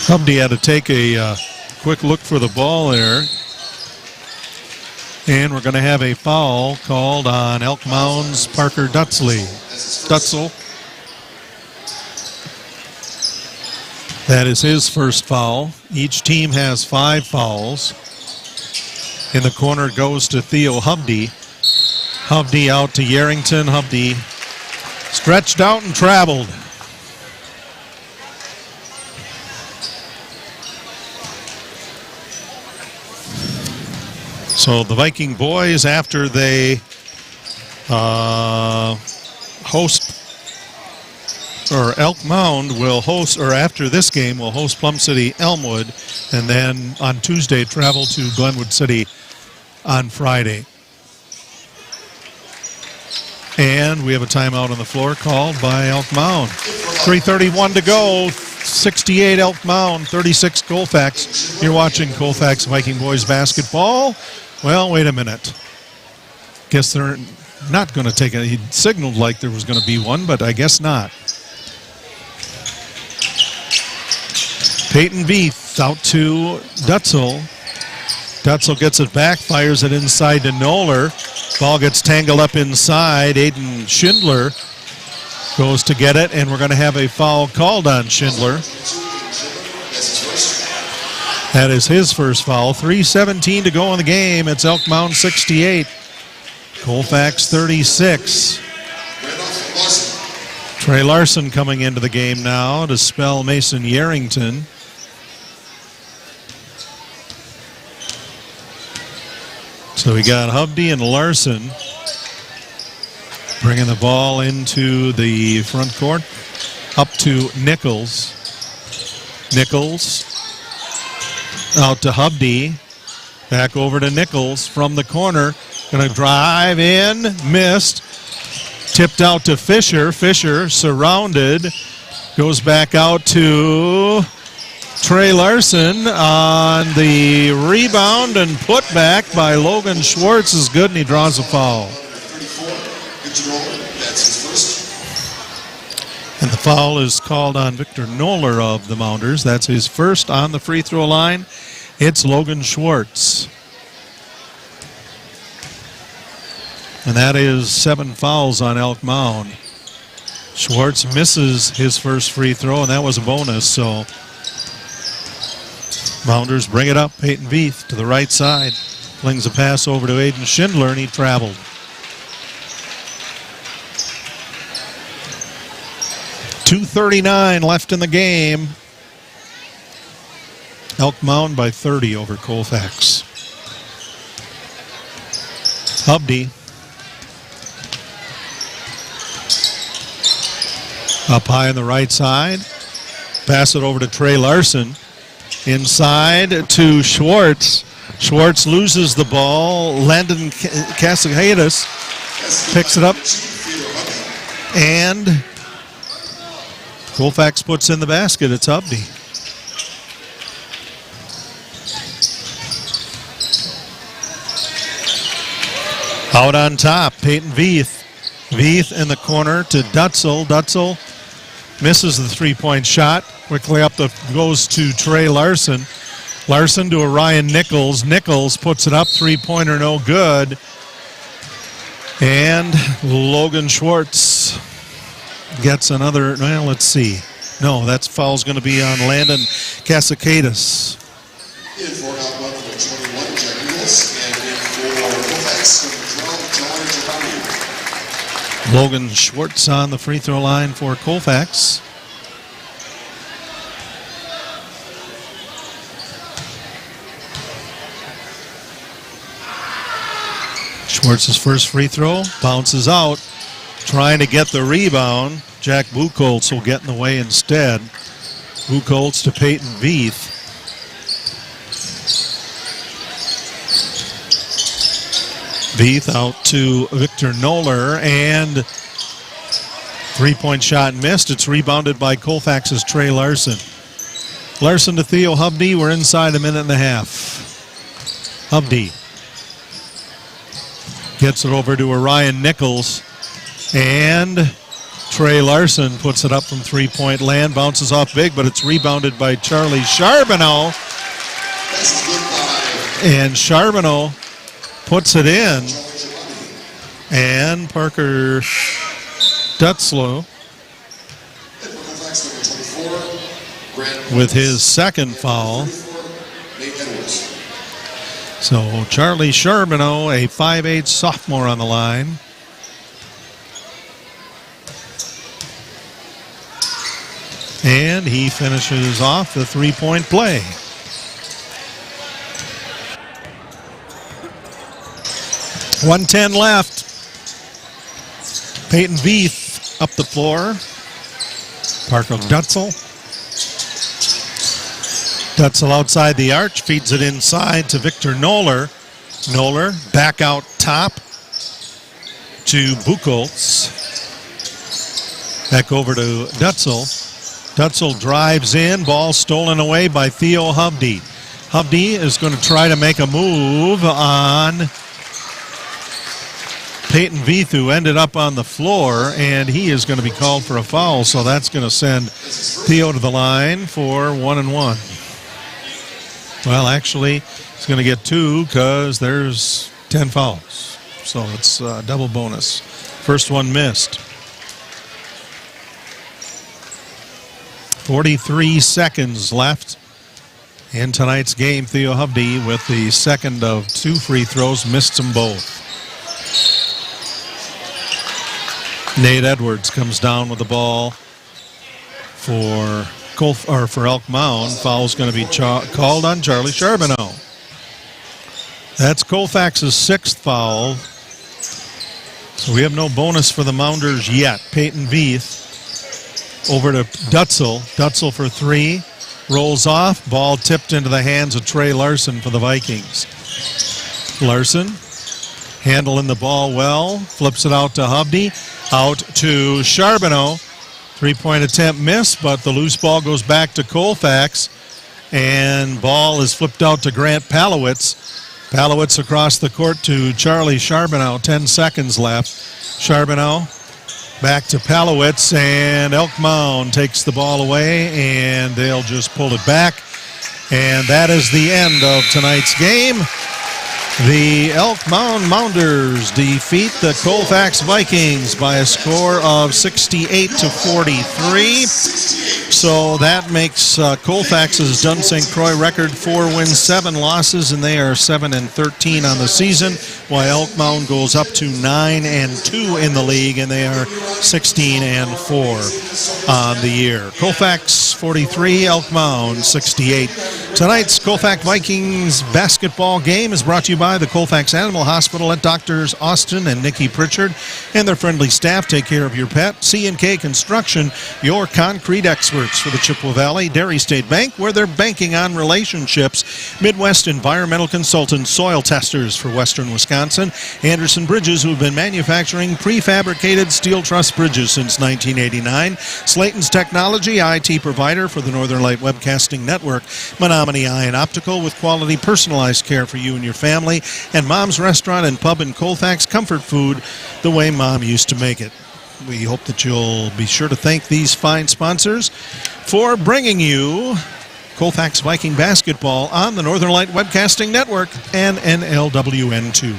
Hovde had to take a quick look for the ball there. And we're going to have a foul called on Elk Mound's Parker Dutzel. That is his first foul. Each team has 5 fouls. In the corner goes to Theo Hubdy. Hubdy out to Yarrington. Hubdy stretched out and traveled. So the Viking boys, after they host, or Elk Mound will host, or after this game will host Plum City Elmwood, and then on Tuesday travel to Glenwood City on Friday. And we have a timeout on the floor called by Elk Mound. 3:31 to go. 68 Elk Mound, 36 Colfax. You're watching Colfax Viking Boys Basketball. Well, wait a minute. Guess they're not going to take it. He signaled like there was going to be one, but I guess not. Peyton Veith out to Dutzel. Dutzel gets it back, fires it inside to Knoller. Ball gets tangled up inside. Aiden Schindler goes to get it, and we're going to have a foul called on Schindler. That is his first foul. 3:17 to go in the game. It's Elk Mound 68, Colfax 36. Trey Larson coming into the game now to spell Mason Yarrington. So we got Hubdy and Larson bringing the ball into the front court. Up to Nichols. Nichols out to Hubdy. Back over to Nichols from the corner. Going to drive in. Missed. Tipped out to Fisher. Fisher surrounded. Goes back out to Trey Larson on the rebound, and put back by Logan Schwartz is good, and he draws a foul. And the foul is called on Victor Knoller of the Mounders. That's his first on the free throw line. It's Logan Schwartz. And that is 7 fouls on Elk Mound. Schwartz misses his first free throw, and that was a bonus, so Mounders bring it up. Peyton Veith to the right side. Flings a pass over to Aiden Schindler, and he traveled. .239 left in the game. Elk Mound by 30 over Colfax. Hubdy up high on the right side. Pass it over to Trey Larson. Inside to Schwartz. Schwartz loses the ball. Landon Casagaitis picks it up. And Colfax puts in the basket. It's Hubdy. Out on top, Peyton Veith. Veith in the corner to Dutzel. Dutzel misses the three-point shot. Quickly up goes to Trey Larson. Larson to Orion Nichols. Nichols puts it up. Three-pointer no good. And Logan Schwartz gets another. Well, let's see. No, that foul's going to be on Landon Casakadis. In for Elk Mound number 21, Jack Nichols. And in for Colfax number 12, John Giovanni. Logan Schwartz on the free throw line for Colfax. Schwartz's first free throw bounces out, trying to get the rebound. Jack Buchholz will get in the way instead. Buchholz to Peyton Veith. Veith out to Victor Knoller, and three-point shot missed. It's rebounded by Colfax's Trey Larson. Larson to Theo Hubdy. We're inside a minute and a half. Hubdy gets it over to Orion Nichols, and Trey Larson puts it up from three-point land. Bounces off big, but it's rebounded by Charlie Charbonneau. And Charbonneau puts it in. And Parker Dutzlow with his second foul. So Charlie Charbonneau, a 5'8" sophomore on the line. And he finishes off the three-point play. .110 left. Peyton Veith up the floor. Parker Dutzel. Dutzel outside the arch, feeds it inside to Victor Knoller. Knoller back out top to Buchholz. Back over to Dutzel. Dutzel drives in, ball stolen away by Theo Hovde. Hovde is going to try to make a move on Peyton Veith, who ended up on the floor, and he is going to be called for a foul, so that's going to send Theo to the line for 1 and 1. Well, actually, he's going to get 2 because there's 10 fouls, so it's a double bonus. First one missed. 43 seconds left in tonight's game. Theo Hovde with the second of 2 free throws, missed them both. Nate Edwards comes down with the ball for Elk Mound. Foul's going to be called on Charlie Charbonneau. That's Colfax's 6th foul. So we have no bonus for the Mounders yet. Peyton Veith over to Dutzel. Dutzel for 3. Rolls off. Ball tipped into the hands of Trey Larson for the Vikings. Larson handling the ball well. Flips it out to Hovde. Out to Charbonneau. 3-point attempt missed, but the loose ball goes back to Colfax. And ball is flipped out to Grant Palowitz. Palowitz across the court to Charlie Charbonneau. 10 seconds left. Charbonneau back to Palowitz, and Elk Mound takes the ball away, and they'll just pull it back. And that is the end of tonight's game. The Elk Mound Mounders defeat the Colfax Vikings by a score of 68-43. So that makes Colfax's Dun St. Croix record 4 wins, 7 losses, and they are 7-13 on the season, while Elk Mound goes up to 9-2 in the league, and they are 16-4 on the year. Colfax 43, Elk Mound 68. Tonight's Colfax Vikings basketball game is brought to you by the Colfax Animal Hospital at Doctors Austin and Nikki Pritchard and their friendly staff. Take care of your pet. C&K Construction, your concrete experts for the Chippewa Valley. Dairy State Bank, where they're banking on relationships. Midwest Environmental Consultants, soil testers for Western Wisconsin. Anderson Bridges, who have been manufacturing prefabricated steel truss bridges since 1989. Slayton's Technology, IT provider for the Northern Light Webcasting Network. Menominee Eye and Optical, with quality personalized care for you and your family. And Mom's Restaurant and Pub in Colfax, comfort food the way Mom used to make it. We hope that you'll be sure to thank these fine sponsors for bringing you Colfax Viking basketball on the Northern Light Webcasting Network and NLWN2.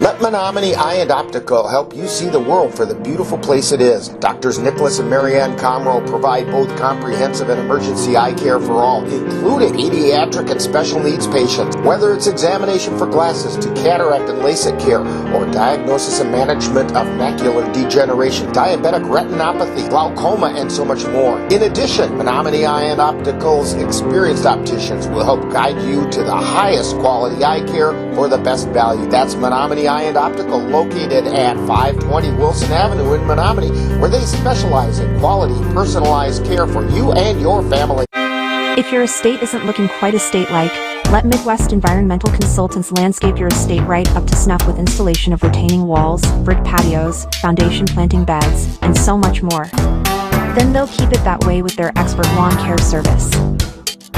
Let Menominee Eye and Optical help you see the world for the beautiful place it is. Doctors Nicholas and Marianne Comroe provide both comprehensive and emergency eye care for all, including pediatric and special needs patients. Whether it's examination for glasses to cataract and LASIK care, or diagnosis and management of macular degeneration, diabetic retinopathy, glaucoma, and so much more. In addition, Menominee Eye and Optical's experienced opticians will help guide you to the highest quality eye care for the best value. That's Menominee Eye and Optical, located at 520 Wilson Avenue in Menominee, where they specialize in quality, personalized care for you and your family. If your estate isn't looking quite estate-like, let Midwest Environmental Consultants landscape your estate right up to snuff with installation of retaining walls, brick patios, foundation planting beds, and so much more. Then they'll keep it that way with their expert lawn care service.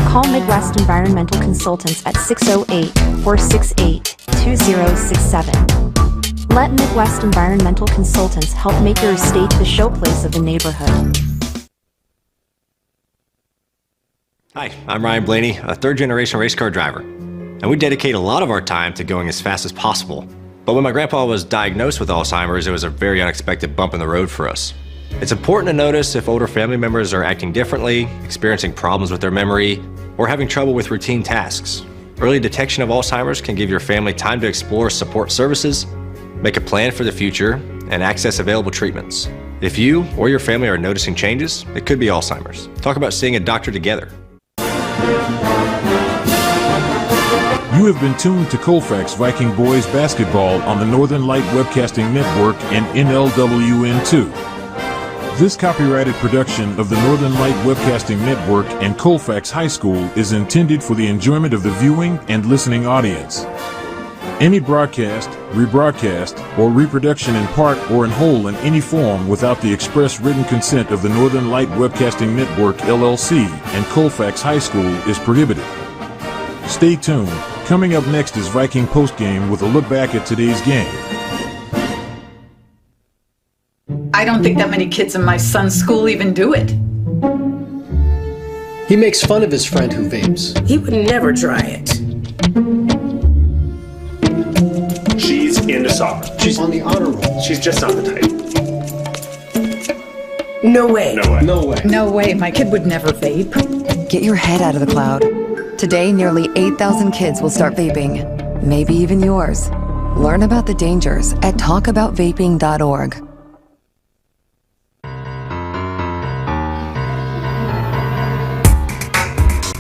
Call Midwest Environmental Consultants at 608-468-2067. Let Midwest Environmental Consultants help make your estate the showplace of the neighborhood. Hi, I'm Ryan Blaney, a third-generation race car driver, and we dedicate a lot of our time to going as fast as possible. But when my grandpa was diagnosed with Alzheimer's, it was a very unexpected bump in the road for us. It's important to notice if older family members are acting differently, experiencing problems with their memory, or having trouble with routine tasks. Early detection of Alzheimer's can give your family time to explore support services, make a plan for the future, and access available treatments. If you or your family are noticing changes, it could be Alzheimer's. Talk about seeing a doctor together. You have been tuned to Colfax Viking Boys Basketball on the Northern Light Webcasting Network and NLWN2. This copyrighted production of the Northern Light Webcasting Network and Colfax High School is intended for the enjoyment of the viewing and listening audience. Any broadcast, rebroadcast, or reproduction in part or in whole in any form without the express written consent of the Northern Light Webcasting Network, LLC, and Colfax High School is prohibited. Stay tuned. Coming up next is Viking Postgame with a look back at today's game. I don't think that many kids in my son's school even do it. He makes fun of his friend who vapes. He would never try it. She's into soccer. She's on the honor roll. She's just not the type. No way. No way. No way. No way, my kid would never vape. Get your head out of the cloud. Today, nearly 8,000 kids will start vaping. Maybe even yours. Learn about the dangers at talkaboutvaping.org.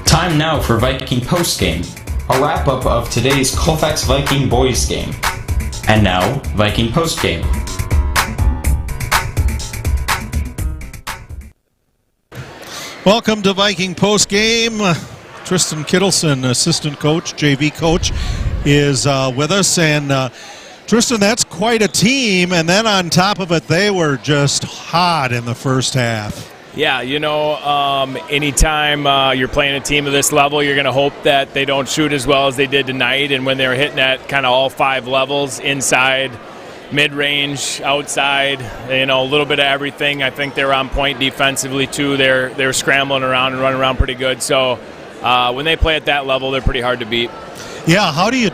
Time now for Viking Postgame, a wrap-up of today's Colfax Viking Boys game. And now, Viking Postgame. Welcome to Viking Postgame. Tristan Kittleson, assistant coach, JV coach, is with us. And Tristan, that's quite a team. And then on top of it, they were just hot in the first half. Yeah, you know, anytime you're playing a team of this level, you're going to hope that they don't shoot as well as they did tonight. And when they were hitting at kind of all 5 levels, inside, mid-range, outside, you know, a little bit of everything. I think they were on point defensively too. They're scrambling around and running around pretty good. So when they play at that level, they're pretty hard to beat. Yeah, how do you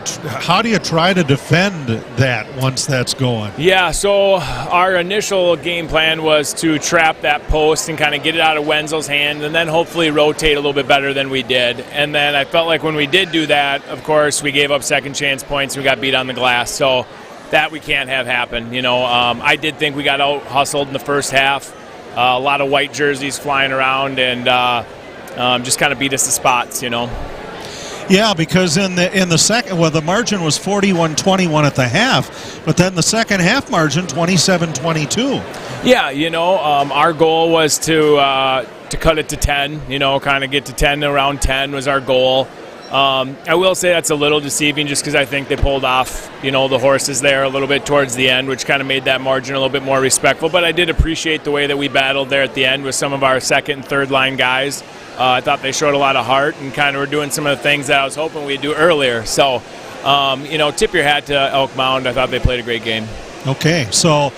try to defend that once that's going? Yeah, so our initial game plan was to trap that post and kind of get it out of Wenzel's hand and then hopefully rotate a little bit better than we did. And then I felt like when we did do that, of course, we gave up second chance points and we got beat on the glass. So that we can't have happen. You know, I did think we got out hustled in the first half. A lot of white jerseys flying around and just kind of beat us to spots, you know. Yeah, because in the second, well, the margin was 41-21 at the half, but then the second half margin 27-22. Yeah, you know, our goal was to cut it to 10. You know, kind of get to 10, around 10 was our goal. I will say that's a little deceiving just because I think they pulled off, you know, the horses there a little bit towards the end, which kind of made that margin a little bit more respectful. But I did appreciate the way that we battled there at the end with some of our second and third line guys. I thought they showed a lot of heart and kind of were doing some of the things that I was hoping we'd do earlier. So, you know, tip your hat to Elk Mound. I thought they played a great game. Okay, so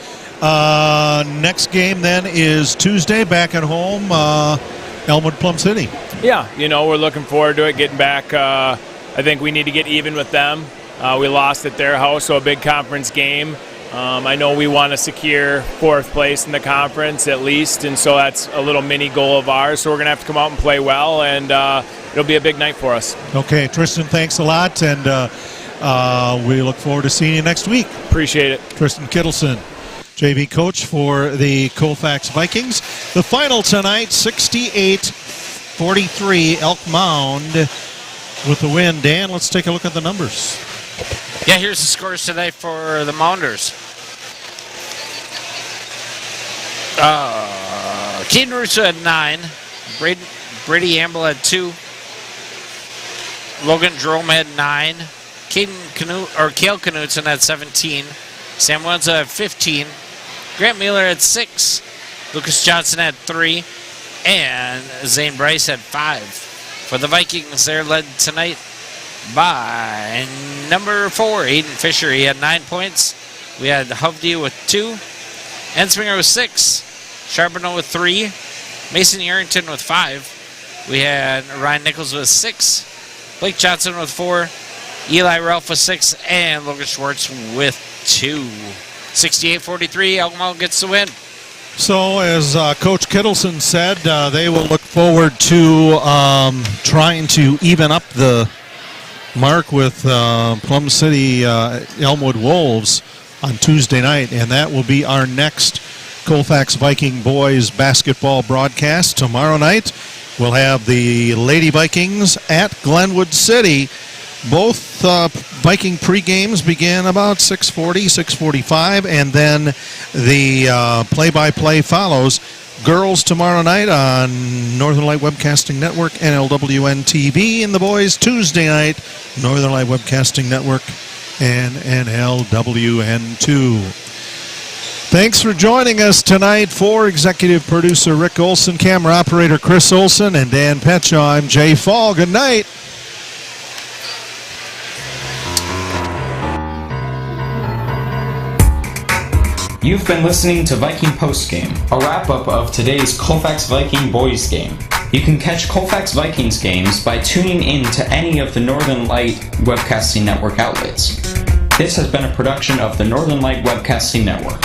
next game then is Tuesday back at home, Elmwood Plum City. Yeah, you know, we're looking forward to it, getting back. I think we need to get even with them. We lost at their house, so a big conference game. I know we want to secure 4th place in the conference at least, and so that's a little mini goal of ours. So we're going to have to come out and play well, and it'll be a big night for us. Okay, Tristan, thanks a lot, and we look forward to seeing you next week. Appreciate it. Tristan Kittleson, JV coach for the Colfax Vikings. The final tonight, 68-43, Elk Mound with the win. Dan, let's take a look at the numbers. Yeah, here's the scores tonight for the Mounders. Keaton Russo had 9. Brady Amble had 2. Logan Jerome had 9. Cale Knutson had 17. Sam Wenzel had 15. Grant Mueller had 6. Lucas Johnson had 3. And Zane Bryce had 5. For the Vikings, they're led tonight by number 4, Aiden Fisher. He had 9 points. We had Hovde with 2. Ensminger with 6. Charbonneau with 3. Mason Yarrington with 5. We had Ryan Nichols with 6. Blake Johnson with 4. Eli Ralph with 6. And Logan Schwartz with 2. 68-43, Elk Mound gets the win. So, as Coach Kittleson said, they will look forward to trying to even up the mark with Plum City Elmwood Wolves on Tuesday night, and that will be our next Colfax Viking Boys Basketball broadcast. Tomorrow night, we'll have the Lady Vikings at Glenwood City. Both Viking pre-games begin about 6:40, 6:45, and then the play-by-play follows. Girls tomorrow night on Northern Light Webcasting Network, NLWN TV, and the boys Tuesday night, Northern Light Webcasting Network and NLWN2. Thanks for joining us tonight. For executive producer Rick Olson, camera operator Chris Olson, and Dan Petchaw, I'm Jay Fall. Good night. You've been listening to Viking Postgame, a wrap-up of today's Colfax Viking Boys game. You can catch Colfax Vikings games by tuning in to any of the Northern Light Webcasting Network outlets. This has been a production of the Northern Light Webcasting Network.